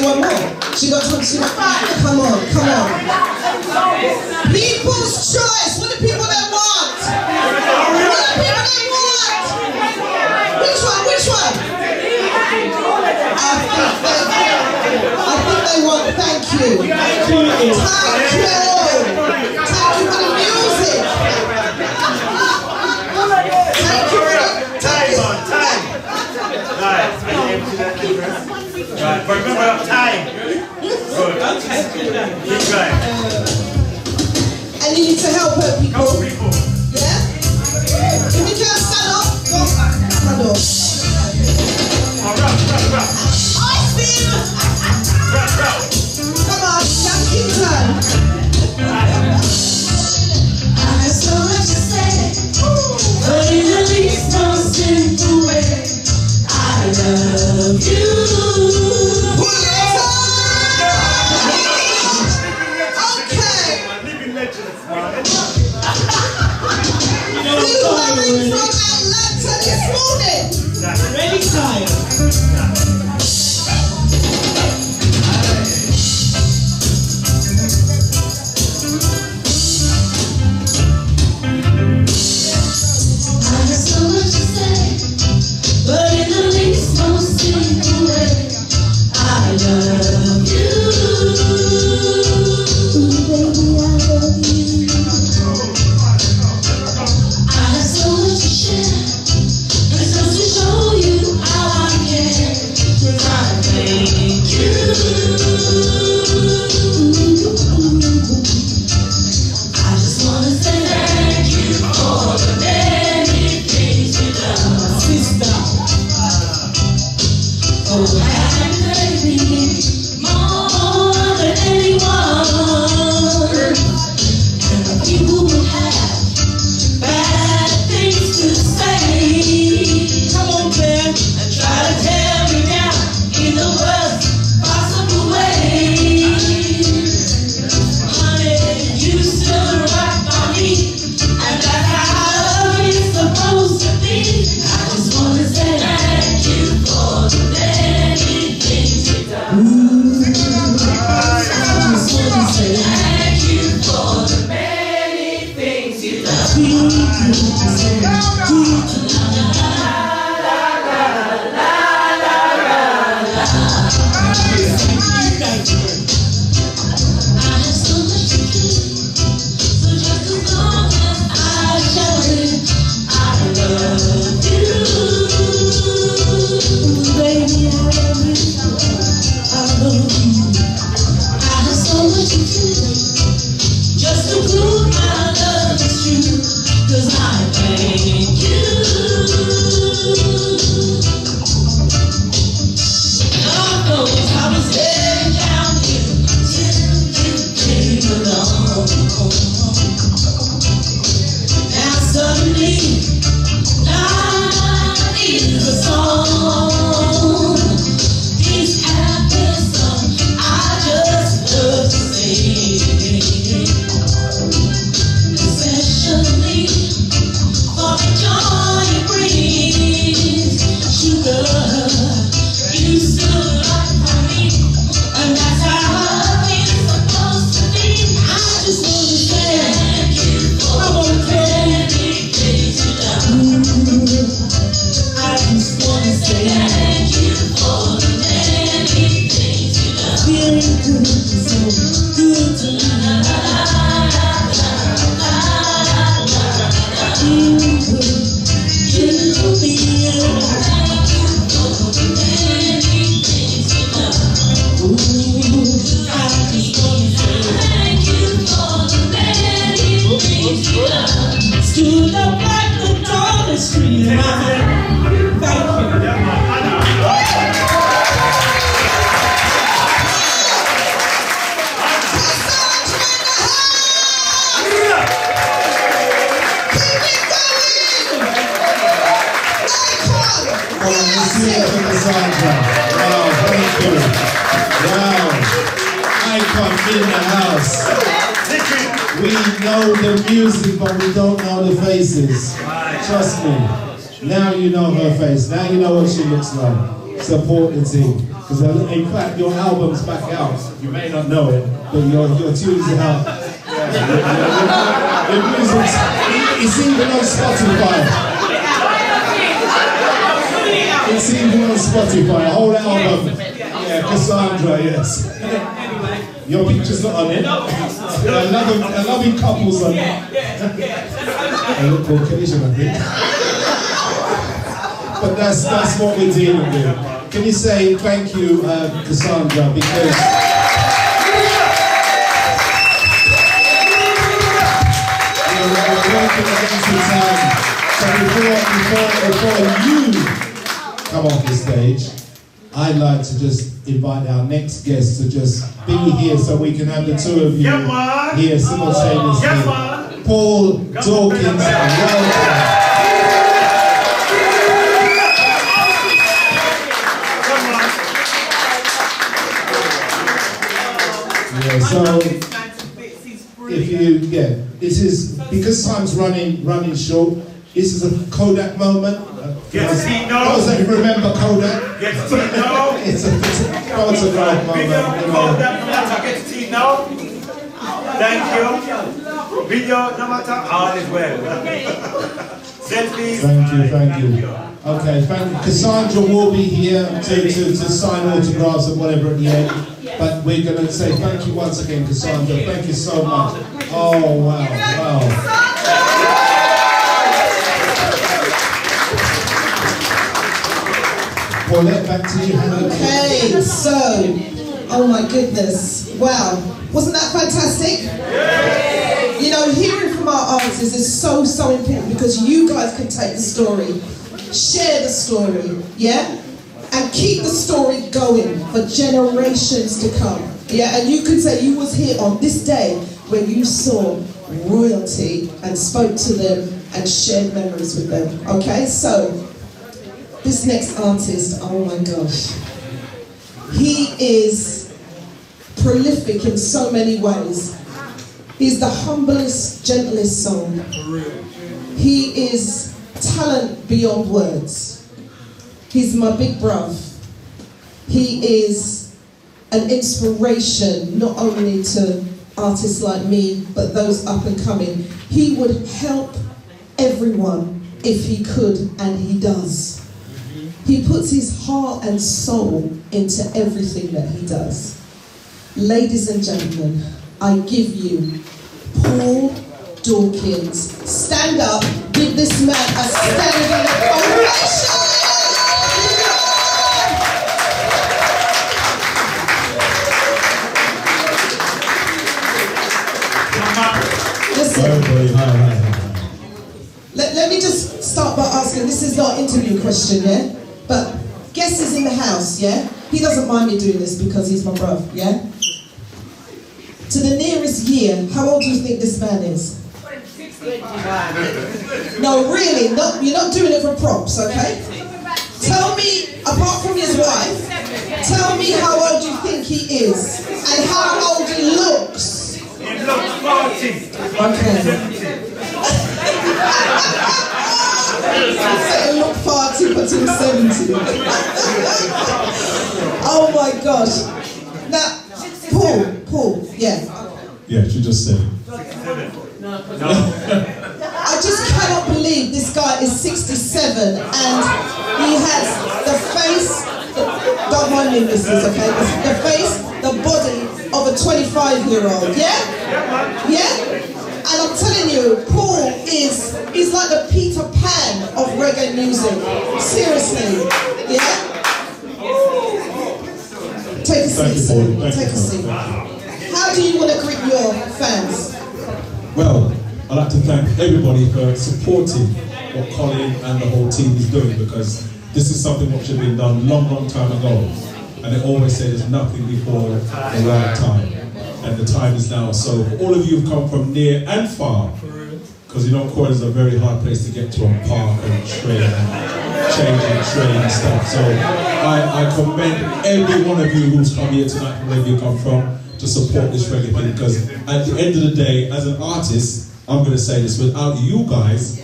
want more. She got to. Come on. People's choice. What do people they want? Which one? I think they want. Thank you. Thank you for the music. Right, but remember time. Good. Keep going. And you need to help her, people. Help people. Yeah? If you can't stand up, go stand up. Rap. I feel. Rap. Come on, keep turn. I have so much to say, but in the least most simple way, I love you. Okay. Living legends, man. Who's coming from Atlanta this morning? Ready, time. I have so much to say, but in the least most simple way, I love you. Baby, I love you. I have so much to share, and so to show you how I care, 'cause I thank you. I just wanna say thank you for the many things you've done, sister. For having made me more than anyone. And people will have bad things to say. Come on, man, and try to tear me down in the worst possible way. Honey, you stood right by me, and that's how love is supposed to be. I just wanna say thank you for the many things you've done. I just wanna say thank you for the many things you've done. I have so much to do, so just as long as I shout it, I love you. Baby, I love you. I love you. I have so much to do, just to prove my love is true, 'cause I thank you. God knows I was heading down here till you came along. Now suddenly, life is a song. These happy songs I just love to sing, especially for the joy it brings. Sugar, you stood up for me, and that's how love is supposed to be. I just want to say thank you for the many things you've done. I just want to say thank you for the many things you've done. Feeling good, so good to me. You will be here. Thank you for the many things you've done. Ooh, I just want to say thank you for the many things you've done. Stood up like the Dawkins street. Thank Oh, let's hear it for Cassandra. Wow, thank you. Wow. Icon in the house. We know the music, but we don't know the faces. Trust me. Now you know her face. Now you know what she looks like. support the team. Because in fact, your album's back out. You may not know it, but your tunes are out. Your music's, it's even on Spotify. It's even on Spotify, a whole album. Yeah, Cassandra, yes. Your picture's not on it. A loving couple's on it. I look for collision, I think. But that's what we're dealing with. Can you say thank you, Cassandra, because we're working against the time. So before you come off the stage, I'd like to just invite our next guest to just be here so we can have the two of you here simultaneously. Paul, Dawkins, welcome. Yeah, so if you this is because time's running short. This is a Kodak moment. Those that remember Kodak. It's a photograph moment. Thank you. Video, no matter, all is well. Selfies. Thank you. Okay, thank you. Cassandra will be here to sign autographs and whatever at the end. But we're going to say thank you once again, Cassandra. Thank you so much. Oh, wow. Paulette, back to you. Okay, so, oh my goodness. Wow. Wasn't that fantastic? You know, hearing from our artists is so important because you guys can take the story, share the story, yeah? And keep the story going for generations to come. Yeah, and you could say you was here on this day when you saw royalty and spoke to them and shared memories with them. Okay, so this next artist, oh my gosh. He is prolific in so many ways. He's the humblest, gentlest soul. He is talent beyond words. He's my big bruv. He is an inspiration not only to artists like me, but those up and coming. He would help everyone if he could, and he does. He puts his heart and soul into everything that he does. Ladies and gentlemen, I give you Paul Dawkins. Stand up, give this man a standing ovation! Let me just start by asking, this is not an interview question, yeah? But guest is in the house, yeah? He doesn't mind me doing this because he's my bruv, yeah? To the nearest year, how old do you think this man is? 65. No, really, you're not doing it for props, okay? Tell me, apart from his wife, tell me how old you think he is and how old he looks. He looks 40. Okay. He look 40, but he's 70. Oh my gosh. Now, Paul, yeah. Yeah, she just said it. I just cannot believe this guy is 67 and he has the face, don't mind me listeners, okay? The face, the body of a 25-year-old, yeah? Yeah? And I'm telling you, Paul he's like the Peter Pan of reggae music. Seriously, yeah? Take a seat, sir. Take a seat. How do you want to greet your fans? Well, I'd like to thank everybody for supporting what Colin and the whole team is doing, because this is something which should have been done long time ago. And they always say there's nothing before the right time. And the time is now. So for all of you who've come from near and far, because you know Croydon is a very hard place to get to on park and train and changing train and stuff. So I commend every one of you who's come here tonight, wherever you come from, to support this reggae thing, because at the end of the day, as an artist, I'm going to say this, without you guys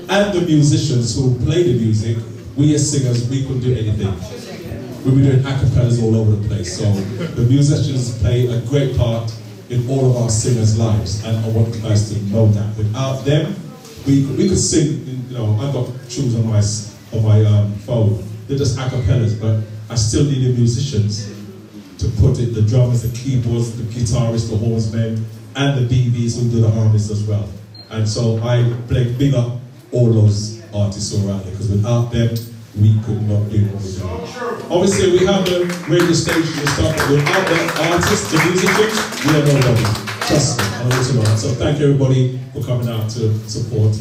and the musicians who play the music, we as singers, we couldn't do anything. we'll be doing acapellas all over the place. So the musicians play a great part in all of our singers' lives, and I want you guys to know that. Without them, we could sing. You know, I've got tunes on my phone. They're just acapellas, but I still need the musicians to put it, the drummers, the keyboards, the guitarists, the hornsmen, and the BBs who do the harmonies as well. And so I big up all those artists around there, because without them, we could not do what we're doing. Obviously, we have the radio station and stuff, but without the artists, the musicians, we are nobody. Trust me, I want you to know. So thank everybody for coming out to support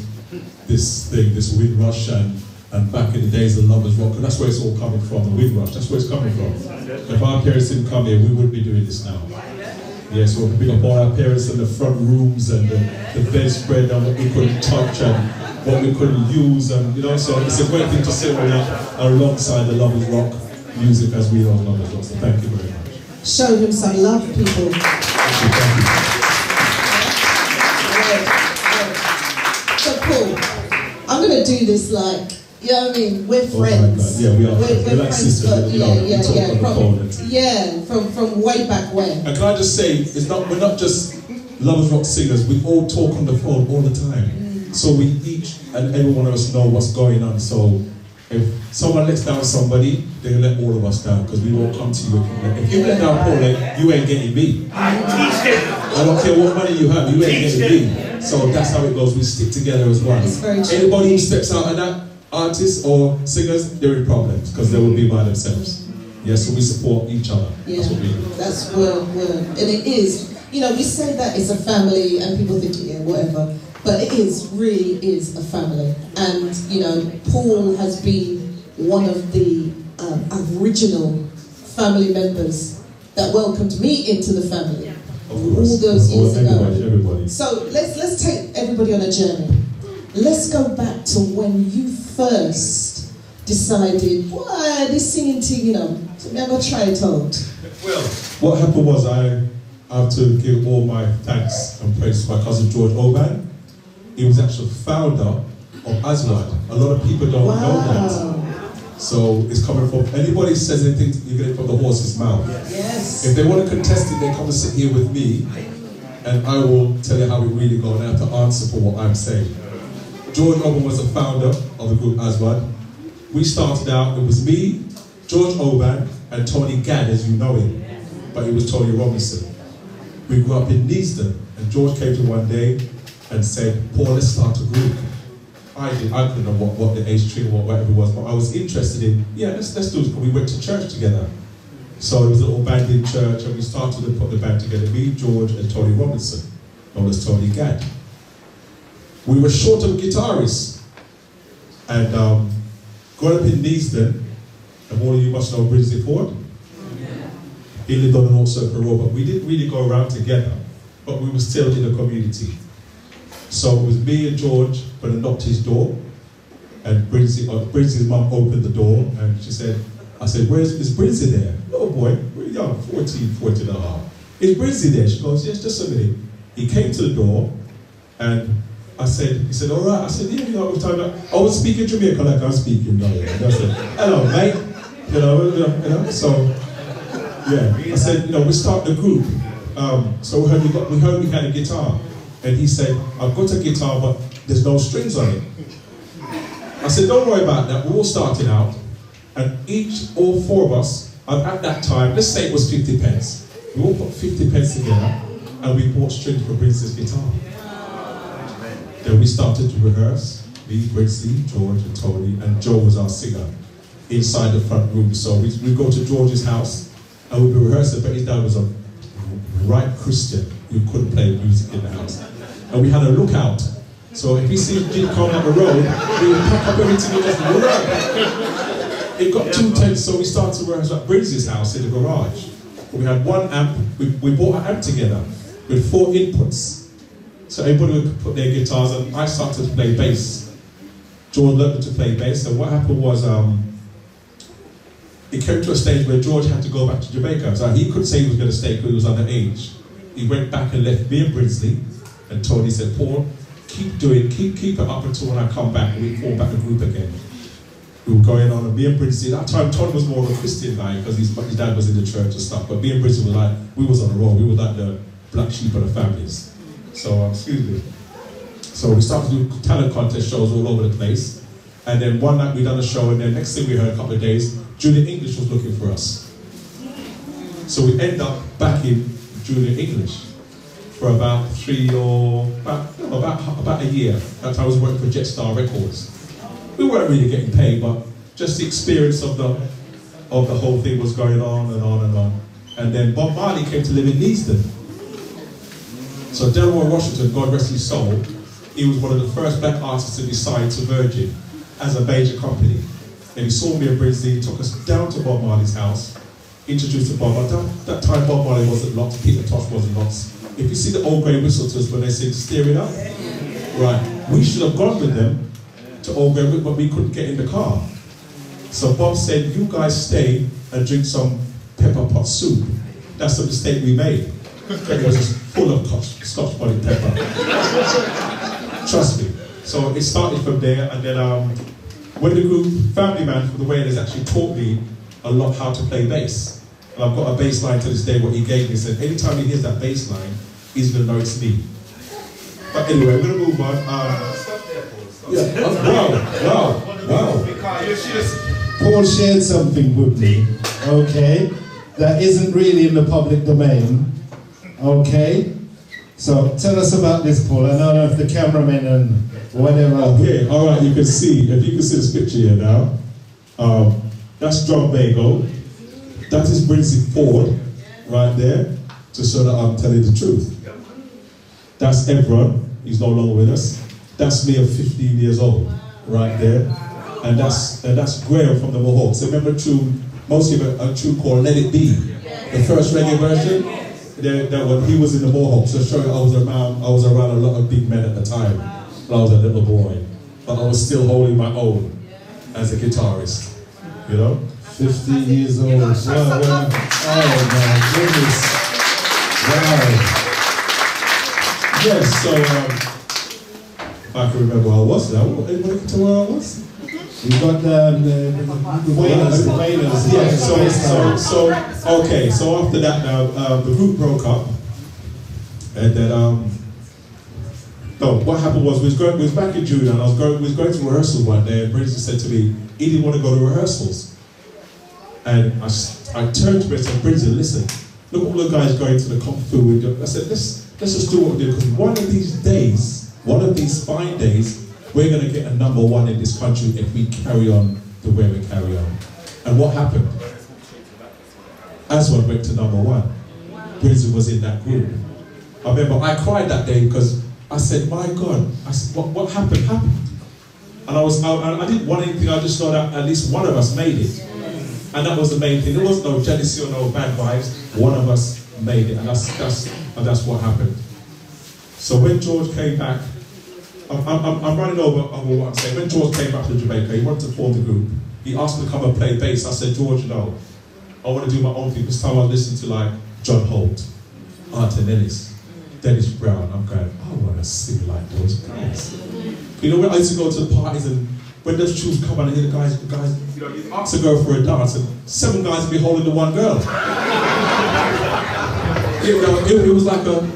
this thing, this Windrush, and back in the days of Lovers Rock, and that's where it's all coming from, the Windrush, that's where it's coming from. If our parents didn't come here, we wouldn't be doing this now. Yeah, so we big up all our parents in the front rooms and the bedspread and what we couldn't touch and what we couldn't use, and you know, so it's a great thing to sit alongside the Lovers Rock music as we know Lovers Rock. So thank you very much. Show him some love, people. Thank you. So Paul, I'm going to do this like, you know what I mean? We're friends. Yeah, we are. We're like friends, sisters. but Yeah. From way back when. And can I just say, we're not just Lovers Rock singers. We all talk on the phone all the time. So we each and every one of us know what's going on. So if someone lets down somebody, they'll let all of us down, because we won't come to you. If you let down Paulette, you ain't getting me. I don't care what money you have, you ain't getting me. So that's how it goes. We stick together as one. Anybody who steps out of that, artists or singers, they're in problems, because they will be by themselves. Yeah, so we support each other. Yeah, that's what we do. That's word. And it is, you know, we say that it's a family and people think, yeah, whatever. But it really is a family. And, you know, Paul has been one of the original family members that welcomed me into the family all those years ago. Everybody. So let's take everybody on a journey. Let's go back to when you first decided, why this singing thing, you know, I'm going to try it out. Well, what happened was I have to give all my thanks and praise to my cousin George Oban. He was actually founder of Aswad. A lot of people don't know that. So it's coming from, anybody says anything, you get it from the horse's mouth. Yes. If they want to contest it, they come and sit here with me, and I will tell you how it really goes, and I have to answer for what I'm saying. George Oban was the founder of the group Aswad. We started out, it was me, George Oban, and Tony Gadd, as you know him, but it was Tony Robinson. We grew up in Neasden, and George came to one day and said, Paul, let's start a group. I couldn't know what the age tree or whatever it was, but I was interested in, yeah, let's do it. We went to church together. So it was a little band in church, and we started to put the band together, me, George, and Tony Robinson, known as Tony Gadd. We were short of guitarists, and growing up in Neasden, and all of you must know Brinsley Ford. He lived on an old circle road, but we didn't really go around together, but we were still in the community. So it was me and George, but I knocked his door, and Brinsley's mum opened the door, and she said, I said, is Brinsley there? Oh boy, we're young, 14 and a half. Is Brinsley there? She goes, yes, just a minute. He came to the door, and he said, all right. I said, yeah, you know, I was speaking Jamaican like I'm speaking now. And I said, hello, mate. You know, so, yeah. I said, you know, we start the group. So we heard we had a guitar. And he said, I've got a guitar, but there's no strings on it. I said, don't worry about that. We're all starting out. And all four of us, at that time, let's say it was 50 pence. We all put 50 pence together, and we bought strings for Brinsley's guitar. Then we started to rehearse. Me, Brinsley, George, and Tony, and Joe was our singer inside the front room. So we go to George's house, and we'd be rehearsing, but his dad was a right Christian who couldn't play music in the house. And we had a lookout. So if we see a Jeep coming up the road, we would pack up everything and just run. It got too tense, so we started to rehearse at Brinsley's house in the garage. We had one amp, we bought an amp together with 4 inputs. So everybody would put their guitars, and I started to play bass. George learned to play bass, and what happened was, it came to a stage where George had to go back to Jamaica. So he couldn't say he was going to stay because he was underage. He went back and left me and Brinsley, and Tony said, Paul, keep it up until when I come back, we form back a group again. we were going on, and me and Brinsley, at that time Todd was more of a Christian guy because his dad was in the church and stuff, but me and Brinsley were like, we was on the road, we were like the black sheep of the families. So, excuse me. So we started to do talent contest shows all over the place, and then one night we done a show, and then next thing we heard a couple of days, Junior English was looking for us. So we end up back in Junior English for about about a year. That time I was working for Jetstar Records. We weren't really getting paid, but just the experience of the whole thing was going on and on and on. And then Bob Marley came to live in Neasden. So Delroy Washington, God rest his soul, he was one of the first black artists to be signed to Virgin as a major company. And he saw me and Brinsley, took us down to Bob Marley's house, introduced to Bob. At that time Bob Marley wasn't locked, Peter Tosh wasn't locked. If you see the old grey whistleters when they sing Steer It Up, right, we should have gone with them to Old Grey Whistle, but we couldn't get in the car. So Bob said, you guys stay and drink some pepper pot soup. That's the mistake we made. It was just full of Scotch bonnet pepper. Trust me. So it started from there, and then when the group Family Man from the Wailers actually taught me a lot how to play bass. And I've got a bass line to this day, what he gave me, said anytime he hears that bass line, he's going to know it's me. But anyway, we're going to move on. Wow. Paul shared something with me, okay, that isn't really in the public domain, okay? So tell us about this, Paul. I don't know if the cameraman and whatever. Okay, all right, you can see, if you can see this picture here now, that's John Bago, that is Brinsley Ford, right there, to show that I'm telling the truth. That's Evron, he's no longer with us. That's me at 15 years old, right there. And that's Graham from the Mohawks. Remember a tune, most of it, a tune called Let It Be, the first reggae version? That when he was in the Mohawks, so showing I was around a lot of big men at the time when I was a little boy. But I was still holding my own as a guitarist, you know? 15 years old. Wow. Oh my goodness. Wow. Yes, so I can remember where I was now. Anybody can tell where I was? We got the Wailers. Yeah, so after that now, the group broke up. And then, no, what happened was, we was back in June, and we was going to rehearsals one day, and Brinsley said to me, he didn't want to go to rehearsals. And I turned to him and said, Brinsley, listen, look at all the guys going to the Kung Fu. I said, let's just do what we do, because one of these days, one of these fine days, we're going to get a #1 in this country if we carry on the way we carry on. And what happened? Aswan went to #1. Brinsley was in that group. I remember I cried that day because I said, my God, I said, what happened? And I didn't want anything, I just thought that at least one of us made it. And that was the main thing. There was no jealousy or no bad vibes. One of us made it, and that's what happened. So when George came back, I'm running over what I'm saying. When George came back to Jamaica, he wanted to form the group. He asked me to come and play bass. I said, George, no. I want to do my own thing. This time I listened to like John Holt, Arthur Ellis, Dennis Brown. I'm going, I want to sing like those guys. You know, when I used to go to the parties and when those tunes come on and hear the guys, you know, you ask a girl for a dance and 7 guys would be holding the one girl. It was like a,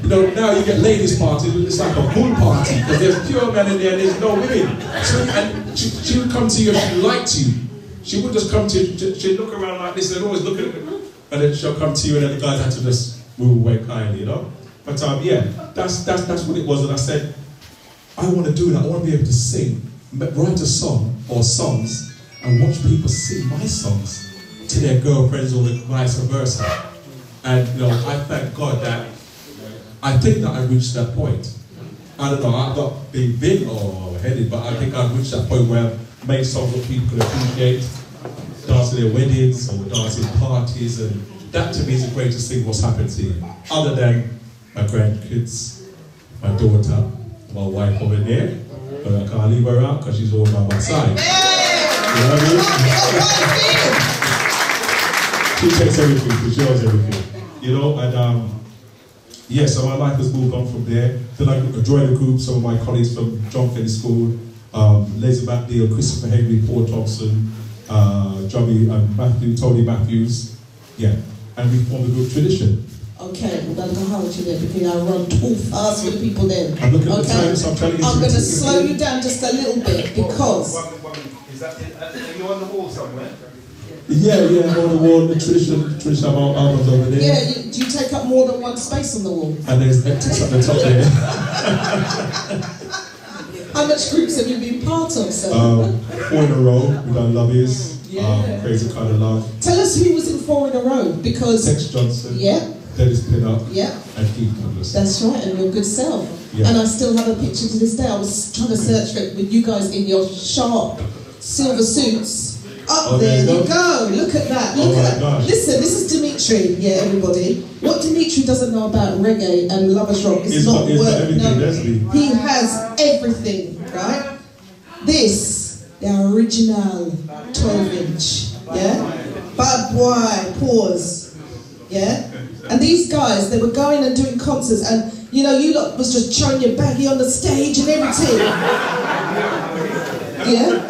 you know, now you get ladies' parties, it's like a bull party, because there's pure men in there and there's no women. And she would come to you if she liked you. She would just come to you, she'd look around like this and always look at you, and then she'll come to you and then the guys had to just move away kindly, you know? But yeah, that's what it was, and I said, I want to do that, I want to be able to sing, write a song or songs and watch people sing my songs to their girlfriends or vice versa. And you know, I thank God that I think that I reached that point. I don't know, I'm not being big or headed, but I think I've reached that point where I've made songs that people can appreciate, dance at their weddings or dance in parties, and that to me is the greatest thing what's happened to me. Other than my grandkids, my daughter, my wife over there, but I can't leave her out because she's all by my side. You know what I mean? She takes everything, she shows everything. You know, and yeah, so my life has moved on from there. Then I joined a group, some of my colleagues from John Finney School, Lazy Mac Deal, Christopher Henry, Paul Thompson, Tony Matthews, yeah, and we formed a group Tradition. Okay, we're going to hold you there because I run too fast with people then. I'm looking at the time, so I'm trying to get I'm going to slow you down just a little bit because... Is that, are you on the wall somewhere? Yeah, on the wall, the tradition albums over there. Yeah, do you take up more than one space on the wall? And there's Ectics at the top there. How much groups have you been part of, sir? 4 in a row, we've done Love Is, Crazy Kind of Love. Tell us who was in 4 in a row, because... Tex Johnson, yeah. Dennis Pinnock, yeah. and Keith Douglas. That's right, and your good self. Yeah. And I still have a picture to this day. I was trying to search for it with you guys in your sharp silver suits. There you go. Look at that. Look at that. Gosh. Listen, this is Dimitri. Yeah, everybody. What Dimitri doesn't know about reggae and Lovers Rock is not work. No, he has everything, right? This, the original 12-inch. Yeah? Bad boy, pause. Yeah? And these guys, they were going and doing concerts, and you know, you lot was just showing your baggy on the stage and everything. Yeah?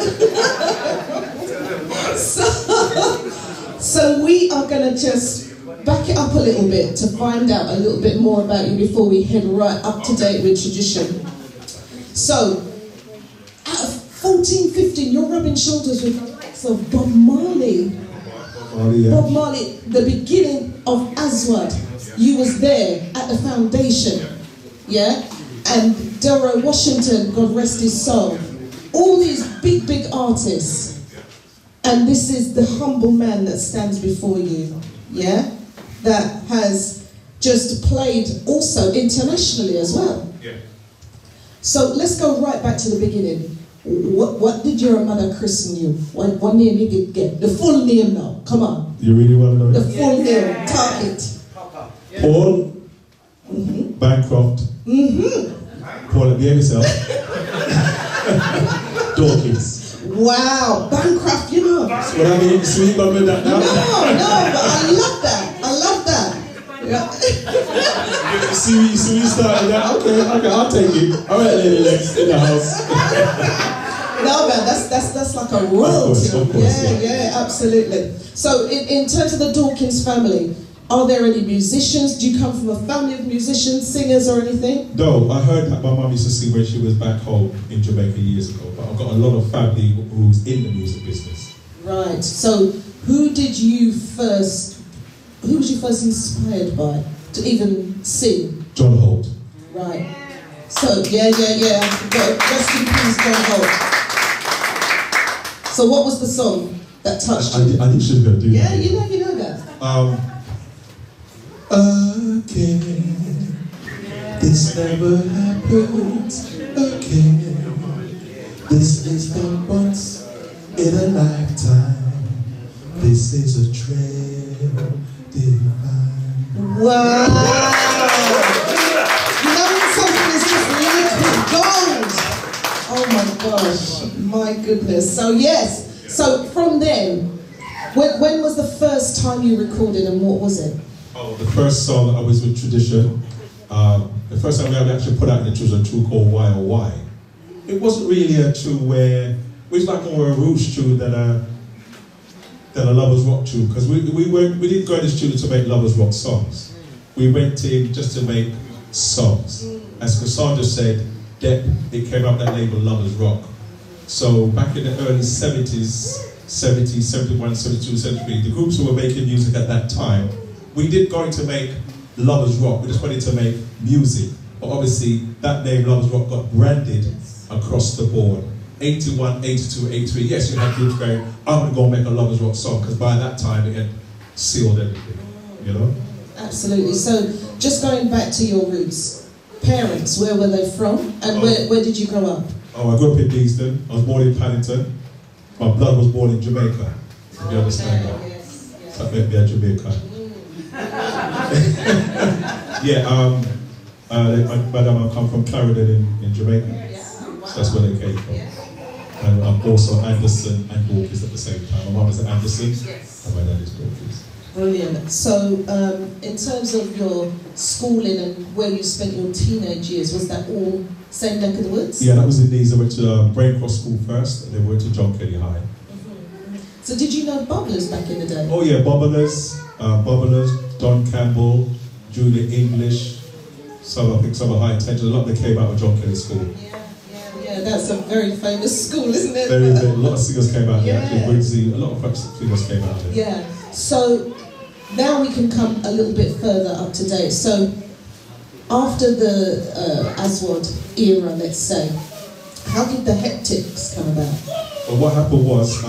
So we are going to just back it up a little bit to find out a little bit more about you before we head right up to date with Tradition. So, out of 14, 15, you're rubbing shoulders with the likes of Bob Marley. Bob Marley, the beginning of Aswad, you was there at the foundation, yeah? And Delroy Washington, God rest his soul. All these big, big artists. And this is the humble man that stands before you, yeah? That has just played also internationally as well. Yeah. So let's go right back to the beginning. What did your mother christen you? What name you did get? The full name now, come on. You really want to know? The full name, talk it. Paul Bancroft. Paulette, behave yourself. Dawkins. Wow, Bancroft, you know. So what I mean, sweet but with that now? No, but I love that. I love that. Yeah. see, you started that? Okay, I'll take it. All right, ladies, in the house. No, man, that's like a royalty. Of course, yeah, absolutely. So, in terms of the Dawkins family, are there any musicians? Do you come from a family of musicians, singers, or anything? No, I heard that my mum used to sing when she was back home in Jamaica years ago, but I've got a lot of family who's in the music business. Right. So, who was you first inspired by to even sing? John Holt. Right. So, yeah. Rest in peace, John Holt. So, what was the song that touched you? I think she's going to do that. Yeah, you know that. Again, this never happens again. This is the once in a lifetime. This is a trail divine. Wow! You know when something is just liquid gold? Oh my gosh, my goodness. So yes, so from then, when was the first time you recorded and what was it? Oh, the first song I was with Tradition. The first time we actually put out in it was a tune called Why Oh Why. It wasn't really a tune it was like more a roots tune than a Lovers Rock tune, because we didn't go in the studio to make Lovers Rock songs. We went in just to make songs. As Cassandra said, it came out that label Lovers Rock. So back in the early 70s, 71, 72, 73, the groups who were making music at that time, we didn't go to make Lovers Rock, we just wanted to make music. But obviously, that name Lovers Rock got branded across the board. 81, 82, 83, yes, you had groups going, I'm going to go make a Lovers Rock song, because by that time it had sealed everything, you know? Absolutely. So, just going back to your roots, parents, where were they from? And where did you grow up? Oh, I grew up in Beeston. I was born in Paddington. My blood was born in Jamaica, if you understand that. Yes. So that made me a Jamaican. My dad come from Croydon in Jamaica. So that's where they came from. And I'm also Anderson and Dawkins at the same time. My mum is Anderson, and my dad is Dawkins. Brilliant. So, in terms of your schooling and where you spent your teenage years, was that all Same neck of the woods? Yeah, that was in these. I went to Braincross School first, and then went to John Kelly High. So did you know bubblers back in the day? Oh yeah, bubblers, Don Campbell, Julia English, I think some of High Tension, a lot that came out of John Kelly School. Yeah, that's a very famous school, isn't it? Very, a lot of singers came out there, actually, a lot of singers came out there. Yeah, so now we can come a little bit further up to date. So after the Aswad era, let's say, how did the Heptics come about? Well, what happened was,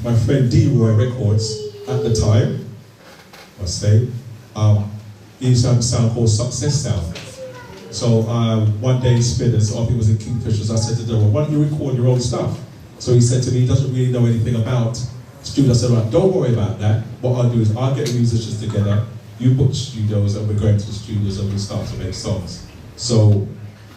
my friend D-Roy Records, at the time, I must say, he used to have a sound called Success Sound. So one day, Spinners, I think it was in Kingfishers, I said to D-Roy, why don't you record your own stuff? So he said to me, he doesn't really know anything about studios. I said, right, don't worry about that. What I'll do is I'll get the musicians together, you book studios, and we're going to the studios and we start to make songs. So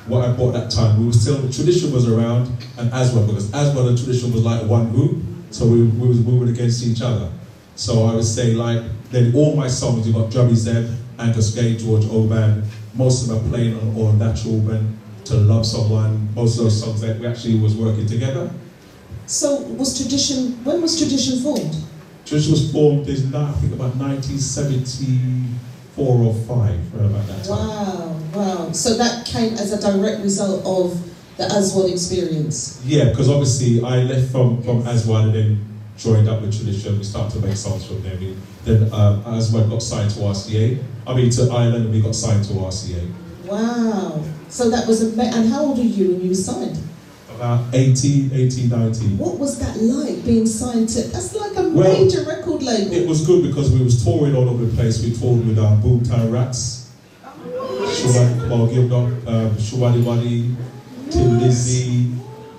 what I bought that time, we were still, tradition was around, and Aswad, because Aswad and tradition was like one group, so we were against each other. So I would say, like, then all my songs, you got Drummy Zeb, Angus Gay, George Oban, most of them are playing on All Natural Man, To Love Someone, most of those songs that we actually was working together. So when was Tradition formed? Tradition was formed, I think about 1974 or 5, right about that time. Wow. So that came as a direct result of the Aswad experience? Yeah, because obviously I left from Aswad and then joined up with Tradition. We started to make songs from there. Then Aswad got signed to RCA. To Ireland, and we got signed to RCA. Wow. So that was and how old were you when you were signed? About 18, 19. What was that like, being signed to, that's like a major record label? It was good because we was touring all over the place. We toured with Boomtown Rats, Shawadi Wadi, Tim Lizzy,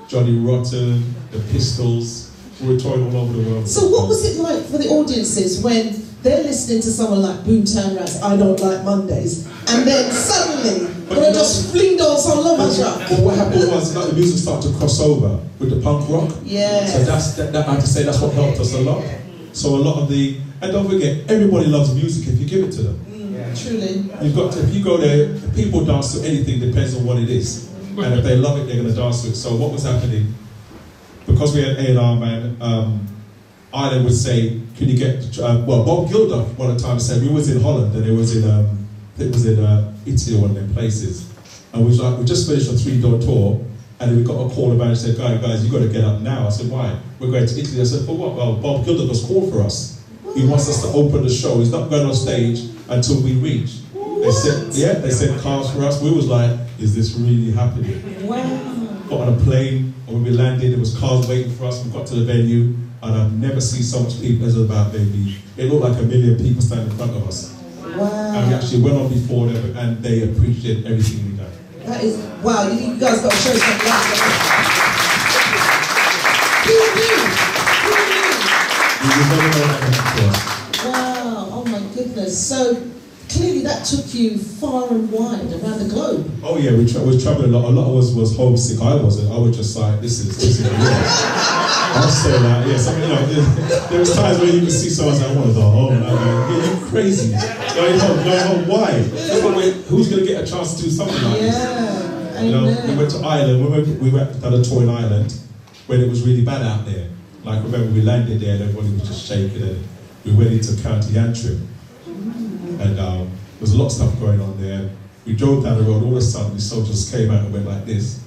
Johnny Rotten, The Pistols. We were touring all over the world. So what was it like for the audiences when they're listening to someone like Boomtown Rats, I Don't Like Mondays, and then suddenly they're just flinged on some love track? But what happened was the music started to cross over with the punk rock. Yeah. So that I have to say that's what helped us a lot. So a lot of and don't forget, everybody loves music if you give it to them. Truly. You've got to, if you go there, people dance to anything, depends on what it is. And if they love it, they're going to dance to it. So what was happening, because we had A&R man, Ireland would say, can you get, Bob Gilder one of the time said, we was in Holland and it was in Italy or one of them places. And we was like, we just finished a 3-door tour and then we got a call about it and said, guys, you got to get up now. I said, why? We're going to Italy. I said, for what? Well, Bob Gilder was called for us. He wants us to open the show. He's not going on stage until we reach. They said cars for us. We was like, is this really happening? Wow. Got on a plane, and when we landed, there was cars waiting for us. We got to the venue, and I've never seen so much people as about maybe. It looked like 1 million people standing in front of us. Wow. And we actually went on before them, and they appreciate everything we done. That is, wow, you guys got to show some love. Who knew? Wow, oh my goodness. So clearly that took you far and wide around the globe. Oh yeah, we was traveling a lot. A lot of us was homesick. I wasn't. I was just like, this is I'll say that. Yes, there was times where you could see someone say, I want to go home. You're crazy. Going home. Why? Who's going to get a chance to do something like this? We went to Ireland. We went on a tour in Ireland when it was really bad out there. Like, remember, we landed there and everybody was just shaking, and we went into County Antrim. And there was a lot of stuff going on there. We drove down the road, all of a sudden the soldiers came out and went like this.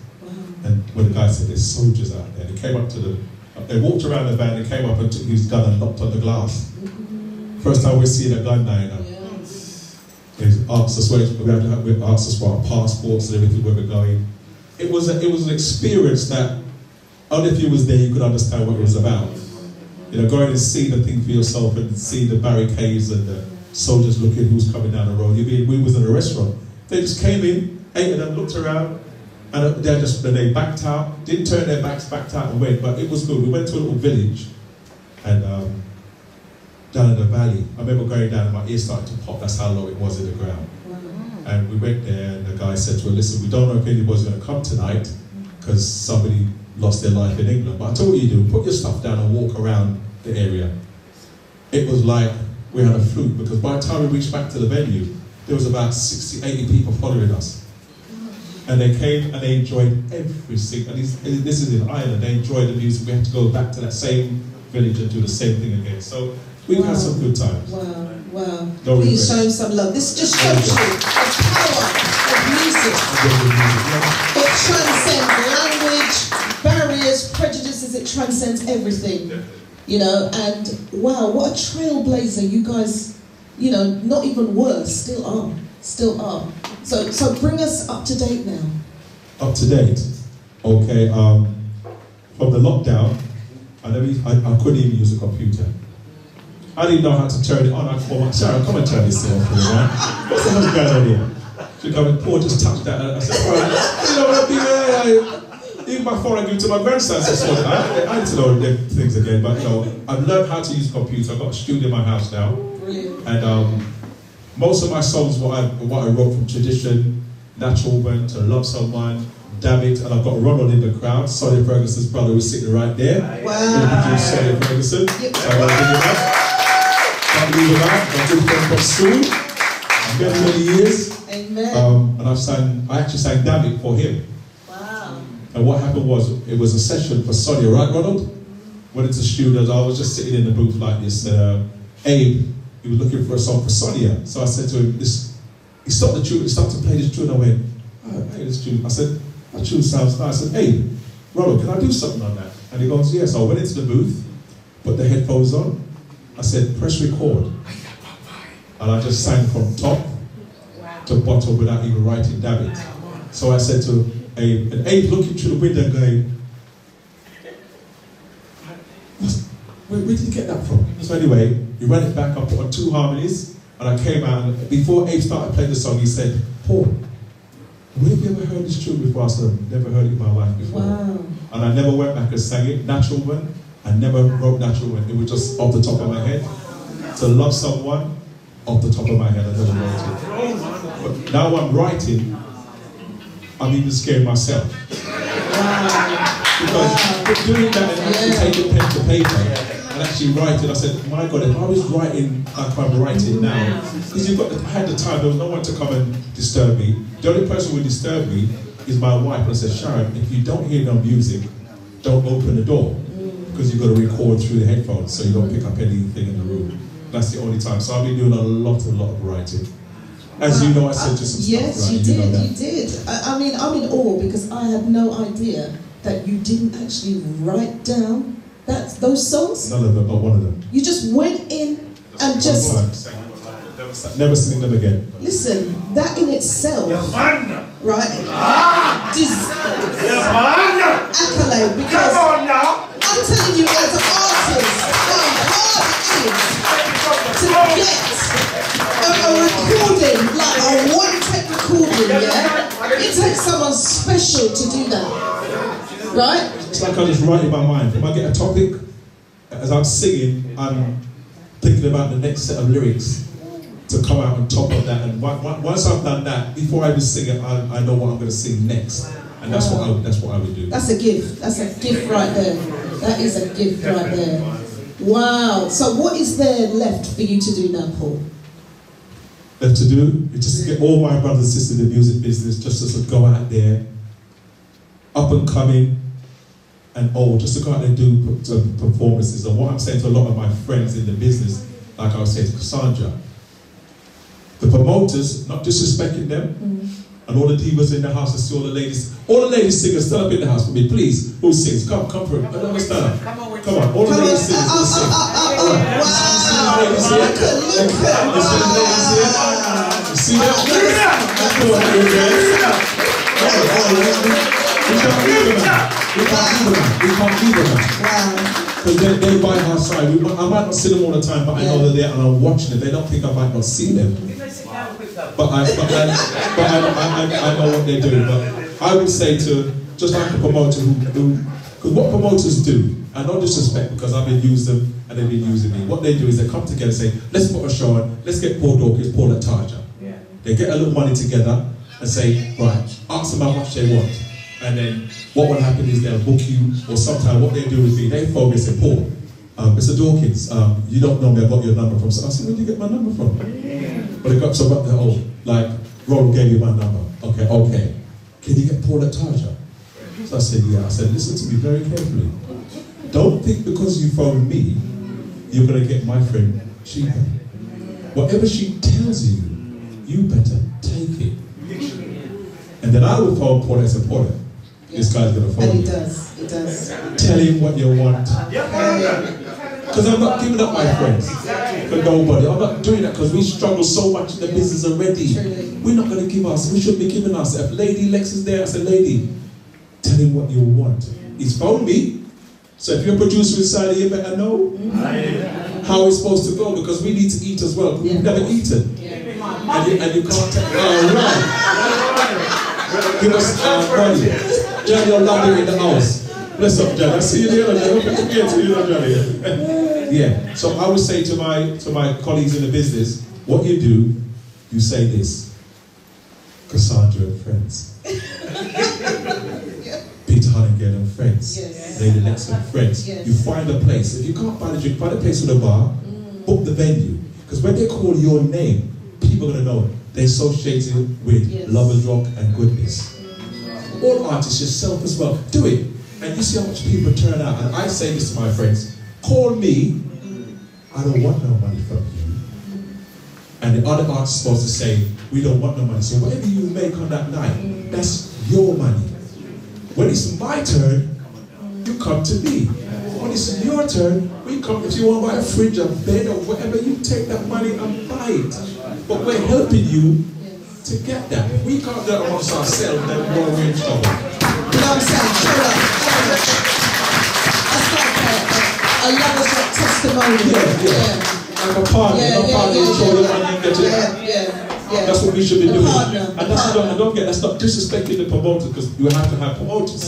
And when the guy said, there's soldiers out there, they came up to they walked around the van, they came up and took his gun and knocked on the glass. First time we're seeing a gun now, They asked us for our passports and everything, where we're going. It was an experience that, only if you was there you could understand what it was about. Going and see the thing for yourself and see the barricades and the soldiers looking who's coming down the road. We was in a restaurant. They just came in, 8 of them looked around, and they backed out, didn't turn their backs, backed out and went, but it was good. We went to a little village, and down in the valley, I remember going down and my ear started to pop, that's how low it was in the ground. And we went there and the guy said to her, listen, we don't know if anybody's going to come tonight, because somebody lost their life in England. But I told you what you do, put your stuff down and walk around the area. It was like we had a fluke, because by the time we reached back to the venue, there was about 60, 80 people following us. And they came and they enjoyed every single, and this is in Ireland, they enjoyed the music. We had to go back to that same village and do the same thing again. So we've had some good times. Wow, wow. No Please regrets. show him some love. This just shows you the power of music. It transcends language, barriers, prejudices, it transcends everything. You know, and wow, what a trailblazer you guys, you know, not even were, still are. So bring us up to date now. Up to date? Okay, from the lockdown, I couldn't even use a computer. I didn't know how to turn it on. I thought, Sharon, come and turn this off for me, man. What's the hell's going on here? She come and Paul just touched that. And I said, all right, you know what, even my phone I give to my grandson. So I need to know them things again, but you know, I've learned how to use a computer. I've got a studio in my house now. Brilliant. And most of my songs, what I wrote from tradition, natural woman, to love someone, damn it, and I've got Ronald in the crowd. Sonny Ferguson's brother was sitting right there. Wow. Sonny Ferguson. Yep. So I want to give him up. Can't leave him out. My good friend from school. Many years. Amen. And I actually sang Damn It for him. Wow. And what happened was, it was a session for Sonny, right, Ronald? Went into the studio, I was just sitting in the booth like this. Abe, he was looking for a song for Sonia. So I said to him, he stopped the tune, he started to play this tune. I went, oh, hey, this tune. I said, that tune sounds nice. I said, hey, Ronald, can I do something on that? And he goes, yeah. So I went into the booth, put the headphones on. I said, press record. And I just sang from top to bottom without even writing damn it. So I said to Abe, and Abe looking through the window going, where did you get that from? So anyway, he ran it back, I put on 2 harmonies, and I came out, and before Abe started playing the song, he said, Paul, where have you ever heard this tune before? I said, I've never heard it in my life before. Wow. And I never went back and sang it, Natural Woman. I never wrote Natural Woman, it was just off the top of my head. To love someone, off the top of my head, I never wrote it. But now I'm writing, I'm even scared myself. Because doing that and actually taking pen to paper and actually writing, I said, my God, if I was writing like I'm writing now, because I had the time, there was no one to come and disturb me. The only person who would disturb me is my wife. And I said, Sharon, if you don't hear no music, don't open the door, because you've got to record through the headphones so you don't pick up anything in the room. That's the only time. So I've been doing a lot of writing. As you know, I said just some yes, stuff, right? you did. I mean, I'm in awe because I had no idea that you didn't actually write down those songs. None of them, but one of them. You just went in and just... Never sing them again. Listen, that in itself, right, accolade, because I'm telling you as an artist how hard it is to get a recording, like a one-take recording, yeah? It takes someone special to do that, right? It's like I just write in my mind. If I get a topic, as I'm singing, I'm thinking about the next set of lyrics to come out on top of that. And once I've done that, before I even sing it, I know what I'm going to sing next. And that's what I would do. That's a gift. That's a gift right there. That is a gift right there. Wow. So what is there left for you to do now, Paul? Left to do is just to get all my brothers and sisters in the music business, just to sort of go out there, up and coming, and just to go out there and do some performances. And what I'm saying to a lot of my friends in the business, like I was saying to Cassandra, the promoters, not disrespecting them, and all the divas in the house, I see all the ladies singers, stand up in the house for me, please. Who sings? Come for it. I don't understand. Come on, all the ladies singers, who sing? Wow! You see that? We can't leave them. Wow. Because they by our side. I might not see them all the time, but I know they're there and I'm watching them. They don't think I might not see them. But I know what they're doing. But I would say to, just like a promoter because what promoters do, and not disrespect because I've been using them and they've been using me, what they do is they come together and say, let's put a show on, let's get Paul Dawkins, Paulette, Tajah. They get a little money together and say, right, ask them how much they want. And then what will happen is they'll book you, or sometimes what they do is they phone me and say, Paul, Mr. Dawkins, you don't know me, I got your number from. So I said, where did you get my number from? But it got so like, Ronald gave you my number. Okay. can you get Paulette Tajah? So I said, yeah. I said, listen to me very carefully. Don't think because you phone me, you're going to get my friend cheaper. Whatever she tells you, you better take it. And then I will phone Paulette and say, Paulette, this guy's going to phone And you. it does. Tell him what you want. Because I'm not giving up my friends for nobody. I'm not doing that because we struggle so much in the business already. We're not going to give us. We should be giving us. If Lady Lex is there, I said, Lady, tell him what you want. He's phoned me. So if you're a producer inside, you better know how it's supposed to go because we need to eat as well. We've never eaten. And you can't take give us money. Johnny Orlando in the house. Bless up, Johnny. I see you there, Johnny. Don't forget to you, Johnny. Yeah. So I would say to my colleagues in the business, what you do, you say this. Cassandra and friends. Peter Huntington and friends. Yes. Lady Lex and friends. Yes. You find a place. If you can't find a drink, find a place with a bar, book the venue. Because when they call your name, people are going to know it. They associate it with Lovers Rock and goodness. All artists, yourself as well, do it. And you see how much people turn out. And I say this to my friends, call me, I don't want no money from you. And the other artist is supposed to say, we don't want no money. So whatever you make on that night, that's your money. When it's my turn, you come to me. When it's your turn, we come. If you want to buy a fridge, a bed, or whatever, you take that money and buy it. But we're helping you to get that. We can't do it amongst ourselves, then we're in trouble. You know what I'm saying? True. That's like a Lovers Rock testimony. Like a partner, that's what we should be doing. And that's don't get, that's not disrespecting the promoter because you have to have promoters.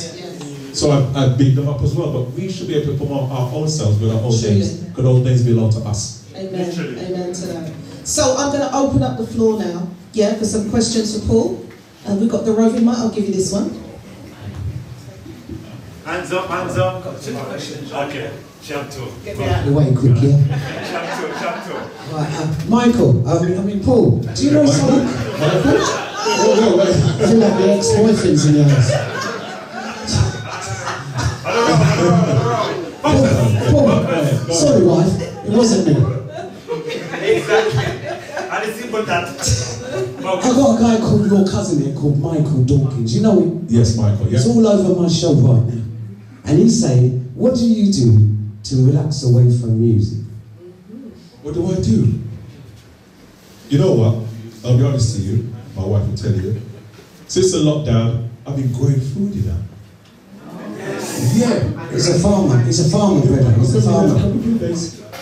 So I big them up as well, but we should be able to promote our own selves with our own names because those names belong to us. Amen. Amen to that. So I'm going to open up the floor now, for some questions for Paul. And we've got the roving mic. I'll give you this one. Hands up, hands up. Okay, jump two. You're waiting quick, Jump two. Right, Michael, I mean Paul, do you know someone? Michael? I feel like the ex-boyfriends in your house. Paul, sorry wife, it wasn't me. Exactly. I didn't see that. I got a guy called your cousin here called Michael Dawkins. You know him? Yes, Michael, He's all over my show right now. And he's saying, what do you do to relax away from music? What do I do? You know what? I'll be honest to you. My wife will tell you. Since the lockdown, I've been growing food, you know. Yeah. He's a farmer, brother. He's a farmer.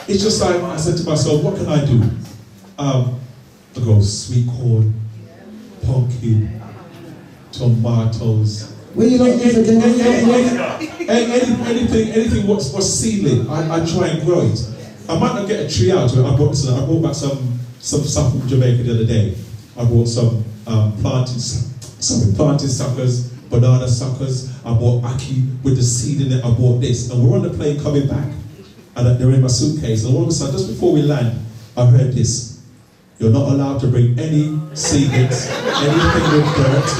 It's just like, I said to myself, what can I do? I go sweet corn, pumpkin, tomatoes. Where you don't live again? Anything what's seedling, I try and grow it. I might not get a tree out of it. I brought back some stuff from Jamaica the other day. I bought some planting suckers, banana suckers. I bought ackee with the seed in it. I bought this, and we're on the plane coming back, and they're in my suitcase. And all of a sudden, just before we land, I heard this: you're not allowed to bring any seedlings, anything with dirt.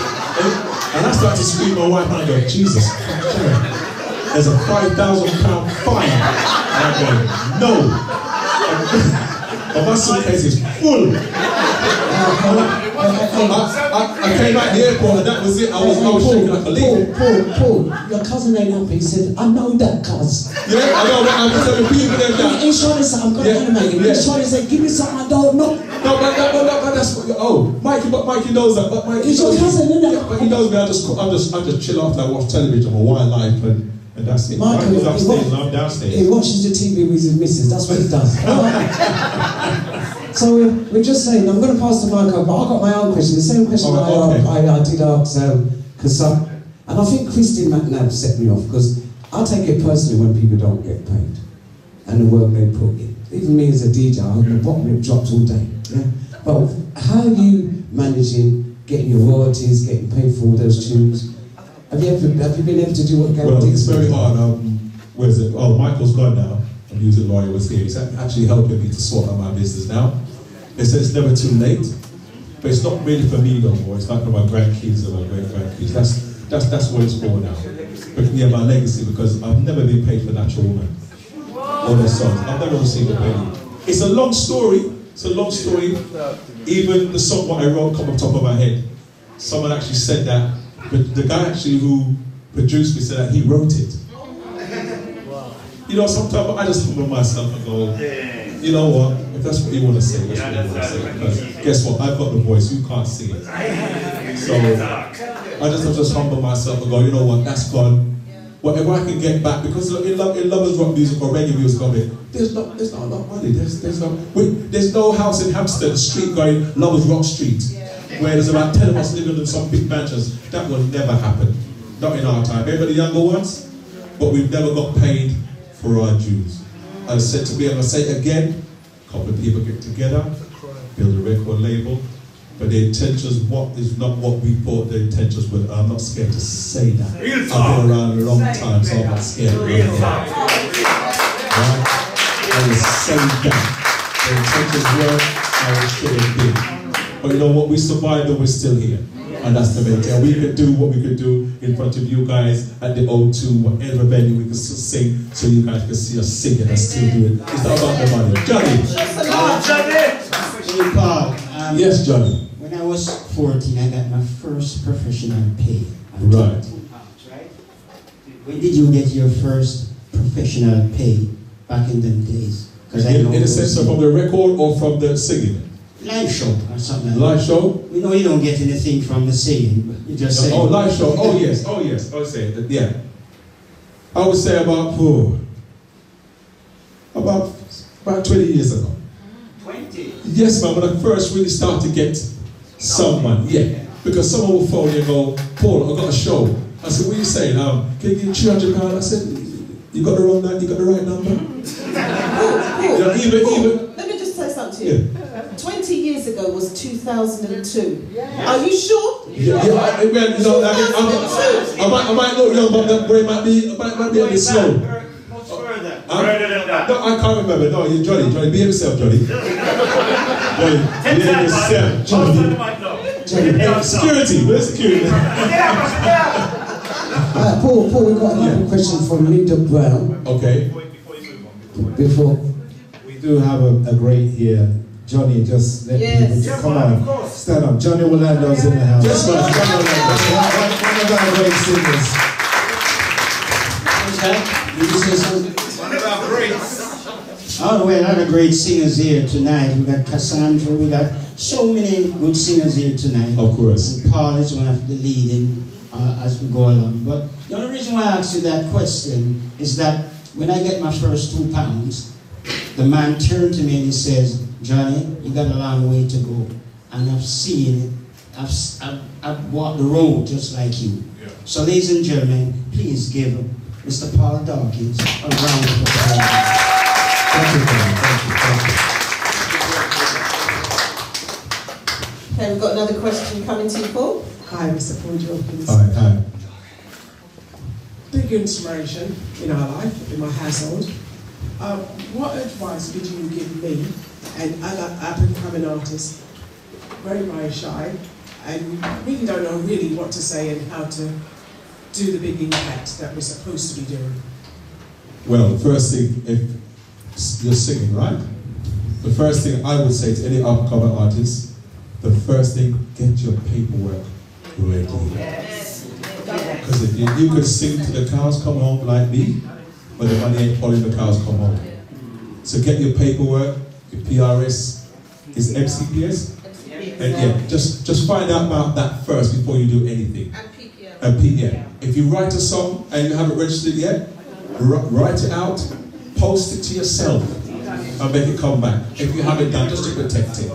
And I started to scream my wife, and I go, Jesus, there's a £5,000 fine. And I go, no. And my suitcase is full. I came out the airport and that was it. I was shaking like a leaf. Paul, your cousin ain't happy. He said, I know that, cuz. Yeah, I know that. I'm telling people that. He's trying to say, I'm going to animate him. He's trying to say, give me something I don't know. No, that's what. Mikey knows that. But Mikey he's your cousin, isn't it? But he knows me. I just chill after I watch television or wildlife and that's it. Michael's upstairs and I'm downstairs. He watches the TV with his missus. That's what he does. So we're just saying, I'm going to pass the mic up, but I've got my own question. The same question I did ask Cassandra. And I think Christine McNabb set me off because I take it personally when people don't get paid and the work they put in. Even me as a DJ, I'm the bottom lip drops all day. Yeah? But how are you managing getting your royalties, getting paid for all those tunes? Have you been able to do what Gary did? Well, it's very hard. Where is it? Oh, Michael's gone now. The music lawyer was here. He's actually helping me to sort out my business now. They said it's never too late. But it's not really for me no more. It's like for my grandkids and my great-grandkids. That's what it's for now. But yeah, my legacy, because I've never been paid for Natural Woman or the songs. I've never received a penny. It's a long story. It's a long story. Even the song what I wrote come on top of my head. Someone actually said that, but the guy actually who produced me said that he wrote it. You know, sometimes I just humble myself and go, you know what, if that's what you want to say, that's what you want to say. Because guess what, I've got the voice, you can't sing it. So I just have to humble myself and go, you know what, that's gone. Whatever I can get back, because in lovers rock music or reggae music of it, there's not a lot of money. There's no house in Hampstead Street going Lovers Rock Street, where there's about 10 of us living in some big mansions. That will never happen. Not in our time. Maybe the younger ones, but we've never got paid for our dues. I said to be, I'm going to say it again, a couple of people get together, build a record label, but the intentions is not what we thought the intentions were. I'm not scared to say that. I've been around a long time, so I'm not scared. Right? I will say that. The intentions were how it should have been. But you know what, we survived and we're still here. And that's the main thing. We could do what we could do in front of you guys at the O2, whatever venue, we could still sing so you guys can see us singing and still do it. It's not about the money. Johnny! Paul, yes, Johnny. When I was 14, I got my first professional pay. Right. When did you get your first professional pay back in them days? In the sense of from the record or from the singing? Live show or something. Live show? We know you don't get anything from the singing, but you just say. Oh, live show. Oh, yes. Oh, yes. I would say that, yeah. I would say about 20 years ago. 20? Yes, man. When I first really started to get someone, yeah. Because someone will phone you and go, Paul, I got a show. I said, what are you saying? Can you give me £300? I said, you got the wrong number, you got the right number. Let me just say something to you. 20 years ago was 2002. Are you sure? I might look young, but that brain might be a bit slow. Further than that. No, I can't remember. No, you're Johnny. Johnny, behave yourself, Johnny. Johnny, behave yourself, Johnny. Security, where's security? Paul, we've got another question from Linda Brown. Okay. Before. We do have a great here. Johnny, just let people just come on. Stand up. Johnny Orlando's in the house. Yes, man. One of our great singers. One of our greats. Oh, well, other great singers here tonight. We got Cassandra. We got so many good singers here tonight. Of course. And Paul is one of the leading as we go along. But the only reason why I asked you that question is that when I get my first £2, the man turned to me and he says, Johnny, you got a long way to go. And I've seen it. I've walked the road just like you. Yeah. So ladies and gentlemen, please give Mr. Paul Dawkins a round of applause. Thank you. Okay, we've got another question coming to you, Paul. Hi, Mr. Paul Dawkins. Hi. Big inspiration in our life, in my household. What advice would you give me and other up-and-coming artists, very shy, and really don't know really what to say and how to do the big impact that we're supposed to be doing? Well, the first thing, if you're singing, right? The first thing I would say to any up-and-coming artist, the first thing, get your paperwork ready. Because if you could sing to the cows come home like me, but the money ain't following the cows come home. So get your paperwork, your PRS, is MCPS? And yeah, just find out about that first before you do anything. And PPM. If you write a song and you haven't registered yet, write it out, post it to yourself, and make it come back. If you haven't done, just to protect it.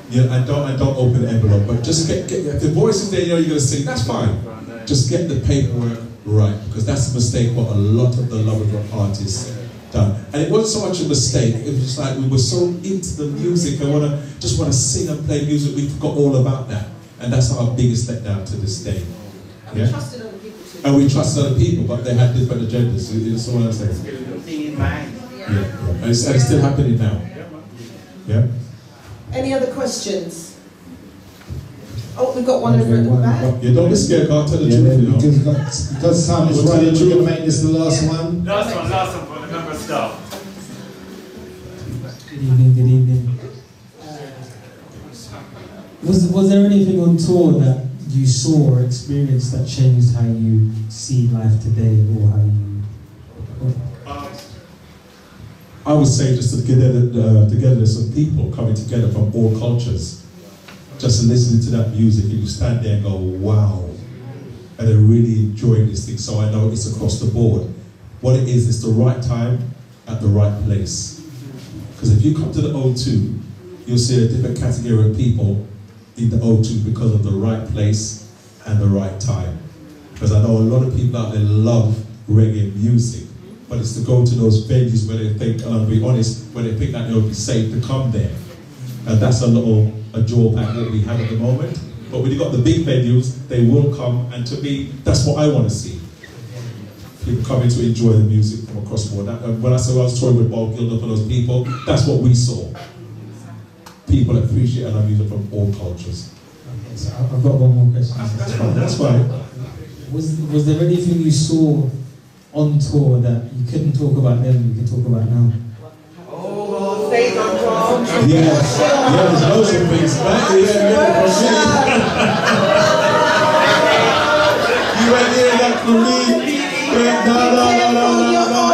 Yeah, and don't open the envelope, but just get if the voice is there, you know you're gonna sing, that's fine. Just get the paperwork right, because that's a mistake what a lot of the lovers rock artists done. And it wasn't so much a mistake, it was just like we were so into the music and just want to sing and play music, we forgot all about that. And that's our biggest letdown to this day. And we trusted other people too. And we trusted other people, but they had different agendas. That's what I'm saying. Yeah. And it's still happening now. Yeah. Any other questions? Oh, we've got one over at the back. You don't be scared, can't tell the truth, you know. Because time is running, we're going to make this the last one. Last one for the member staff. Good evening. Was there anything on tour that you saw or experienced that changed how you see life today, or how you? I would say just togetherness of people coming together from all cultures. Just listening to that music, and you stand there and go, wow. And they're really enjoying this thing, so I know it's across the board. What it is, it's the right time at the right place. Because if you come to the O2, you'll see a different category of people in the O2 because of the right place and the right time. Because I know a lot of people out there love reggae music, but it's to go to those venues where they think, and I'll be honest, where they think that it'll be safe to come there. And that's a drawback what we have at the moment. But when you've got the big venues, they will come, and to me, that's what I want to see. People coming to enjoy the music from across the board. When I said I was touring with Bob Gilder for those people, that's what we saw. People appreciate our music from all cultures. Okay, so I've got one more question. That's fine. Was there anything you saw on tour that you couldn't talk about then, you can talk about now? Oh, say no, John. Yeah, there's loads of things, right? You ain't hearing that from me. No.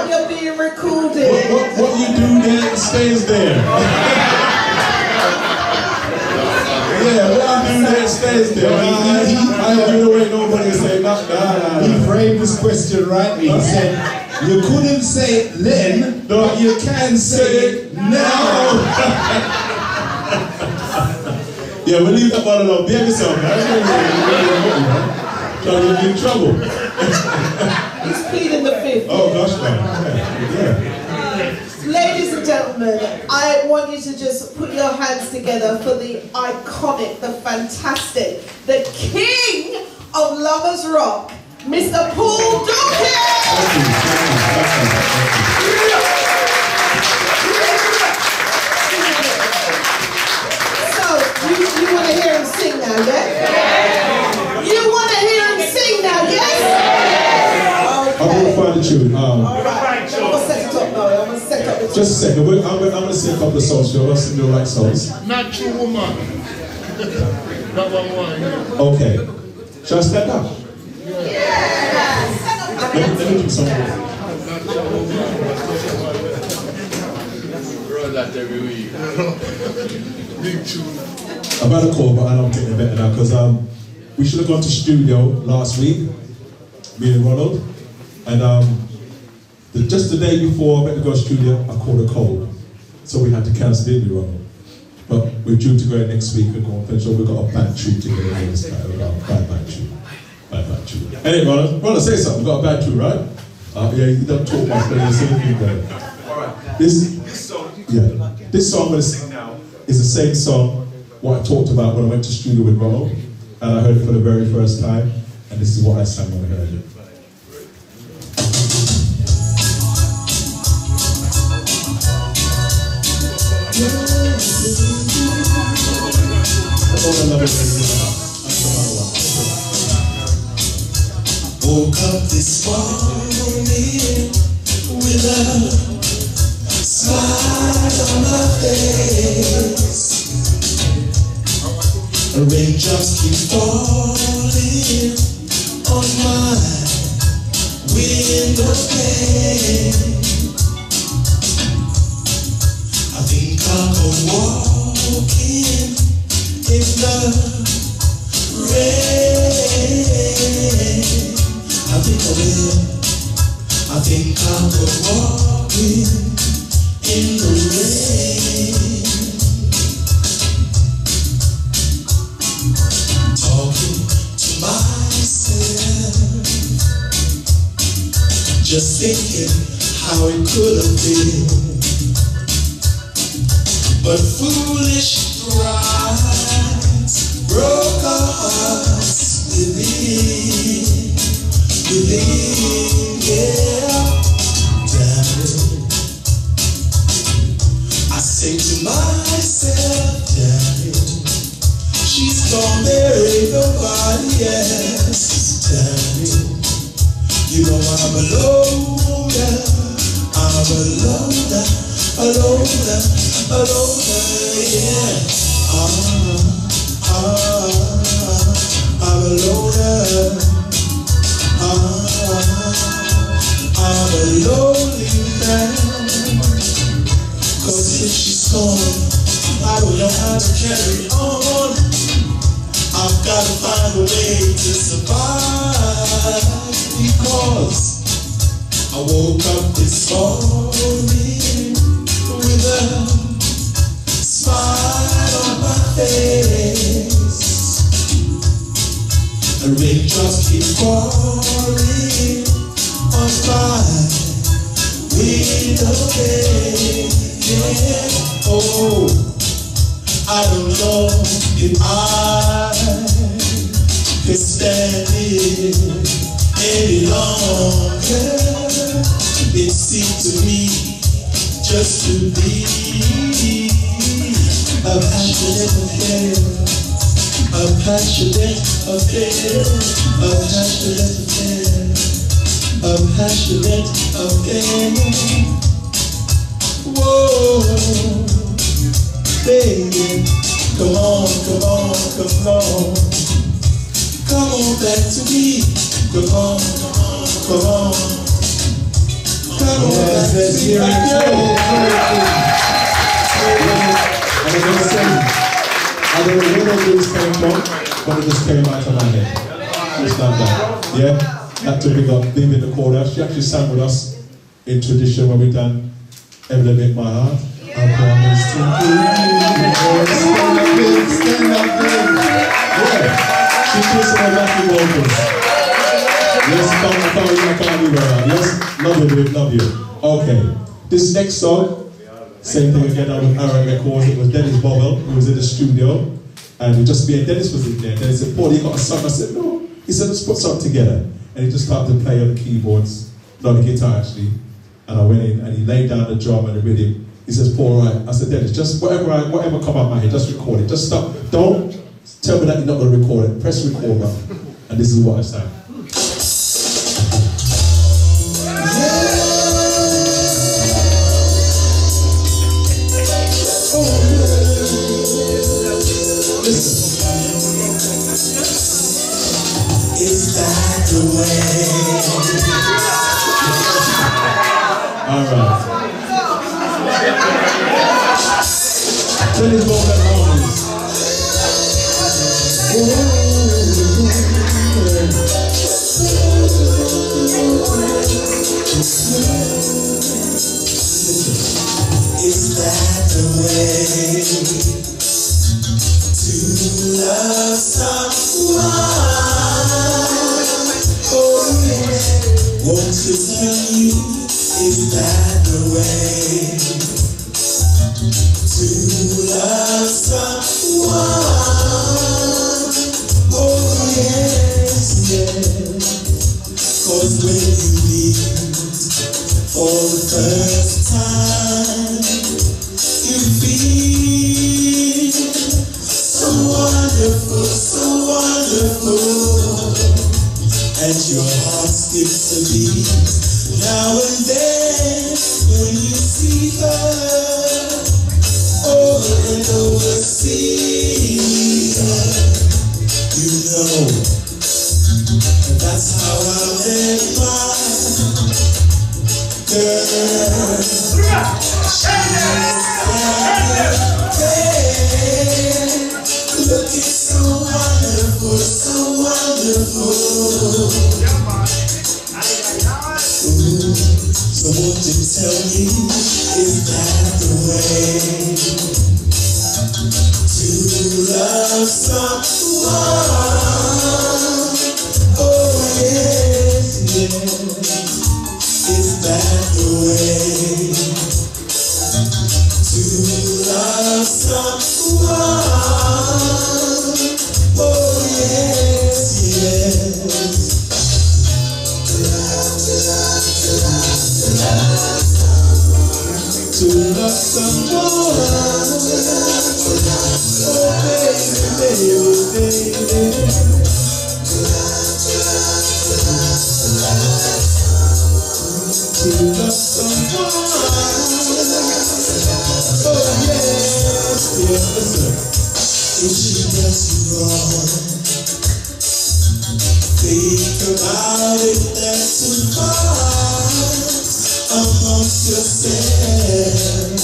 You're being recorded. What you do there stays there. Yeah, what you do there stays there. I don't give away nobody say that. He framed this question rightly. He said, you couldn't say it then, but you can say it now. Yeah, we'll leave that one alone. Behave yourself, man. Trying to get in trouble. He's pleading the fifth. Oh, gosh, man. Yeah. Ladies and gentlemen, I want you to just put your hands together for the iconic, the fantastic, the king of Lovers Rock, Mr. Paul Dawkins! So, you want to hear him sing now, yeah? You want to hear him sing now, yes? I'm going to find the tune. Alright, I'm going to set it up now. I'm going to set up the tune. Just a second. I'm going to sing a couple of songs. You're going to sing the right songs. Not true woman. That one. Okay. Shall I step up? Yeah. Let me do something. Run that every week. Big tune. I've had a call, but I know I'm getting better now because we should have gone to studio last week, me and Ronald, and just the day before I went to go to studio, I caught a cold, so we had to cancel it with Ronald. But we're due to go next week and go and finish. So we've got a bad treat together this time. We've got a bad treat. Anyway, Ronald, say something. We've got a bad treat, right? Yeah, you don't talk much, but you're singing better. Alright. This song I'm going to sing now is the same song what I talked about when I went to studio with Ronald, and I heard it for the very first time, and this is what I sang when I heard it. Woke up this morning with a smile on my face. Raindrops keep falling on my window pane. I think I'll go walking in the rain. I think I will. I think I'll go walking in the rain. Talking to myself, just thinking how it could have been. But foolish prides broke our hearts within, yeah, damn it. I say to myself, damn it, she's For there ain't nobody else to tell me. You know I'm a loner, I'm a loner, a loner, a loner, yeah. I'm a loner, I'm a lonely man. Cause if she's gone, I don't know how to carry on. I've got to find a way to survive. Because I woke up this morning with a smile on my face. The raindrops keep falling on my window pane. Yeah. Oh, I don't know if I can stand it any longer. It seemed to me just to be a passionate affair, a passionate affair, a passionate affair, a passionate affair. Whoa, baby, come on, come on, come on, come on back to me. Come on, come on, come on, let's hear it go. I don't know where this came from, but it just came out of my head. Just like that. Yeah? Had to bring up Viv in the corner. She actually sang with us in tradition when we done Every Bit My Heart. I promise to give you. Stand up, Viv. Yeah. She plays some Matthew vocals. Yes, I can't leave her out. Yes, love you, Viv, love you. Okay. This next song, same thing again out with Aaron Records. It was Dennis Bobble who was in the studio. And we just me and Dennis was in there. Dennis said, Paul, you got a song? I said, no. He said, let's put something together. And he just started to play on the keyboards, not the guitar actually. And I went in and he laid down the drum and the rhythm. He says, Paul, right. I said, Dennis, just whatever come out my head, just record it. Just stop. Don't tell me that you're not going to record it. Press record button. And this is what I sang. Is that the way? All right. Dennis Bobble harmonies. Is that the way to love someone? Oh yeah, won't you tell me, is that the way to love someone? Oh yes, yes, 'cause when you leave for the first time, you feel so wonderful, so wonderful, and your heart skips a beat now and then when you see her over and overseas. You know that's how I met my girl. Looking so wonderful, so wonderful. Ooh, so won't you tell me, is that the way to love someone? Oh yes, yes, is that the way to love someone? Oh yes, yes. To love someone. Oh baby, baby, baby. to love someone. Oh yes, yes, listen. If she does you wrong, think about it, that's too far amongst yourselves.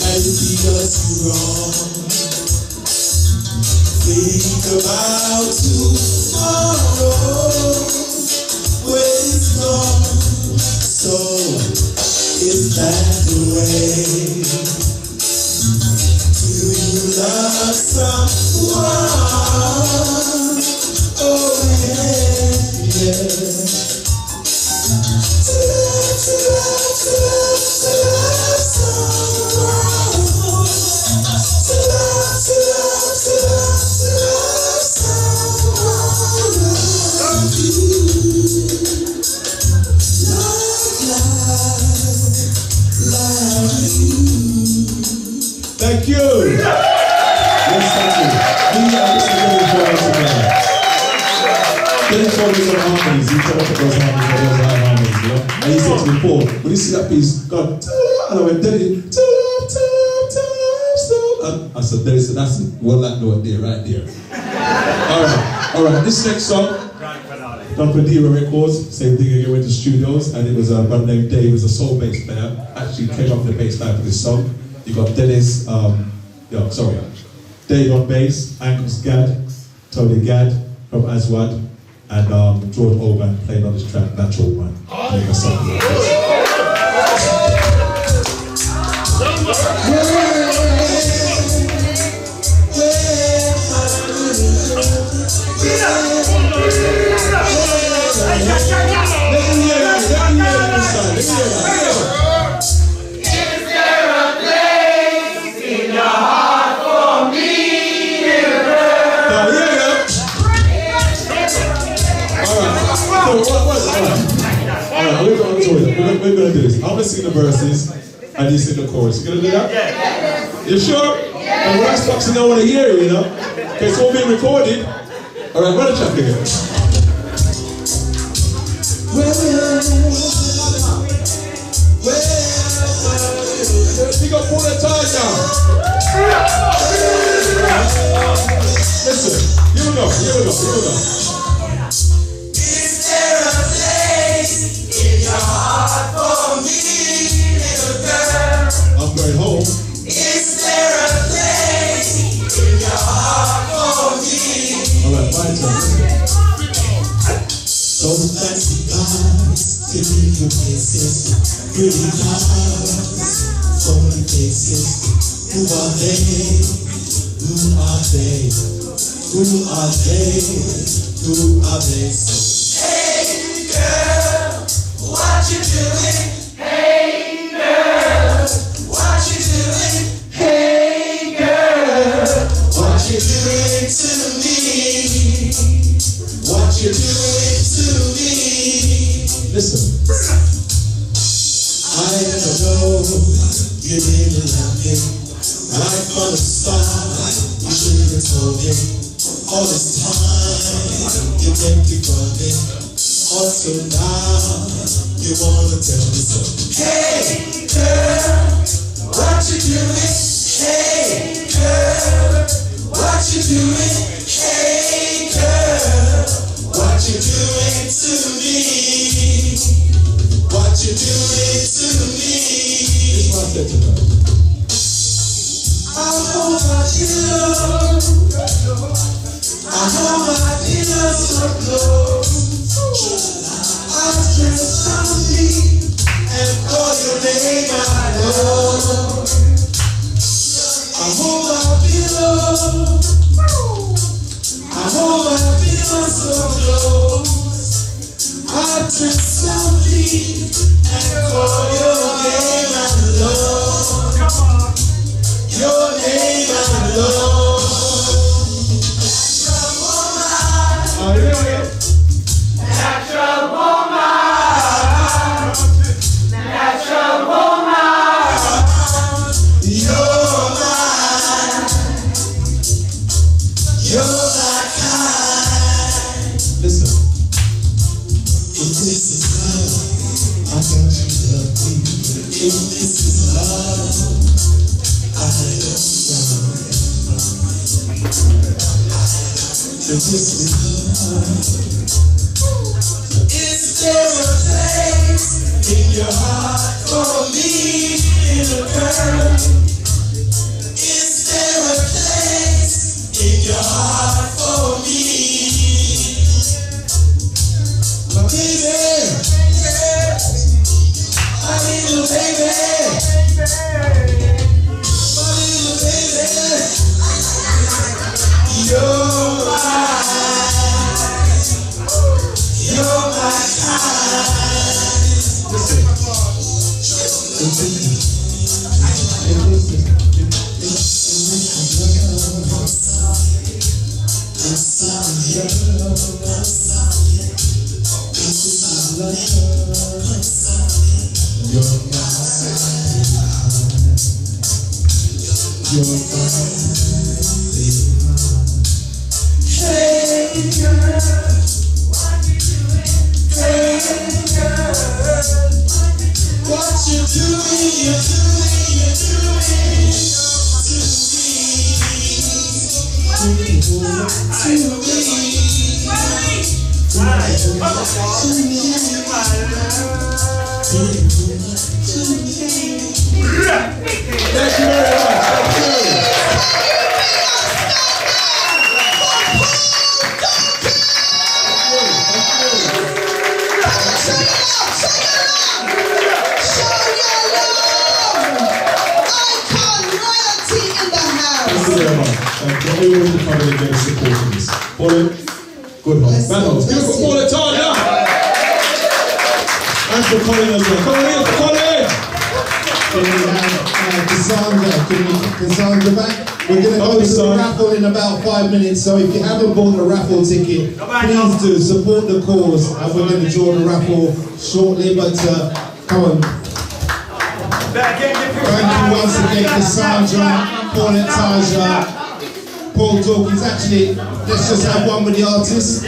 And if he does you wrong, think about tomorrow when it's gone. So is that the way? Do you love someone? Oh yeah, yeah. To love someone. To love Thank you. Yes, thank you. We are listening to together. Then told me some harmonies. He told us those harmonies, you know. And he said to me, Paul, when you see that piece, God, and I went, Daddy, and I said, Daddy said, that's one that note there, right there. All right. This next song, done for Diva Records, same thing again, went to studios, and it was a brother named Dave, who was a soul bass player, actually came up with the bass line for this song. You got Dennis, Dave on bass, Angus Gadd, Tony Gadd from Aswad, and George Oban playing on this track, Natural One. Make a song like this. We're going to do this. I'm going to sing the verses and you sing the chorus. You going to do that? Yeah. You sure? Yeah. And when I stop singing, I want to hear you, you know? Okay, it's all being recorded. All right, run the track again. We got Paulette Tajah. Listen, here we go. Is there a place in your heart for me, little girl? I'm going home. Is there a place in your heart for me? All right, my turn. Those fancy cars, different places, pretty cars, phony faces. Who are they? Who are they? Who are they? Who are they? Hey girl, what you doing? Hey girl, what you doing? Hey girl, what you doing to me? What you doing to me? Listen. I never know you didn't love me. Right from the start, you should have told him. All this time, you kept it running. Until now, you wanna tell me so. Hey girl, what you doing? Hey girl, what you doing? Hey girl, what you doing to me? What you doing to me? Here's what I said to her. I hold my pillow. I hold my pillow so close. I just softly and call your name I know. I hold my pillow. I hold my pillow so close. I just softly and call your name I know. Your name alone. Natural woman. Oh, yeah. Natural woman. Natural woman. You're mine. You're my kind. Listen. If this is love, I Is there a place in your heart for me, little girl? Is there a place in your heart for me? My baby, my little baby, my little baby, you're mine. You're my kind. Hey girl. What you doing, you're doing to me. Thank you very much. Everyone in the family again is supporting this. Paulette, good host. Bad host. Give it for Paulette, Tajah! And for Colin as well. Come on in for Colin! Can we have Cassandra back? We're going to go to the raffle in about 5 minutes, so if you haven't bought the raffle ticket, please do support the cause, and we're going to draw the raffle shortly, but come on. Thank you once again, Cassandra, Paulette, Tajah, Paul Dawkins. Actually, let's just have one with the artists.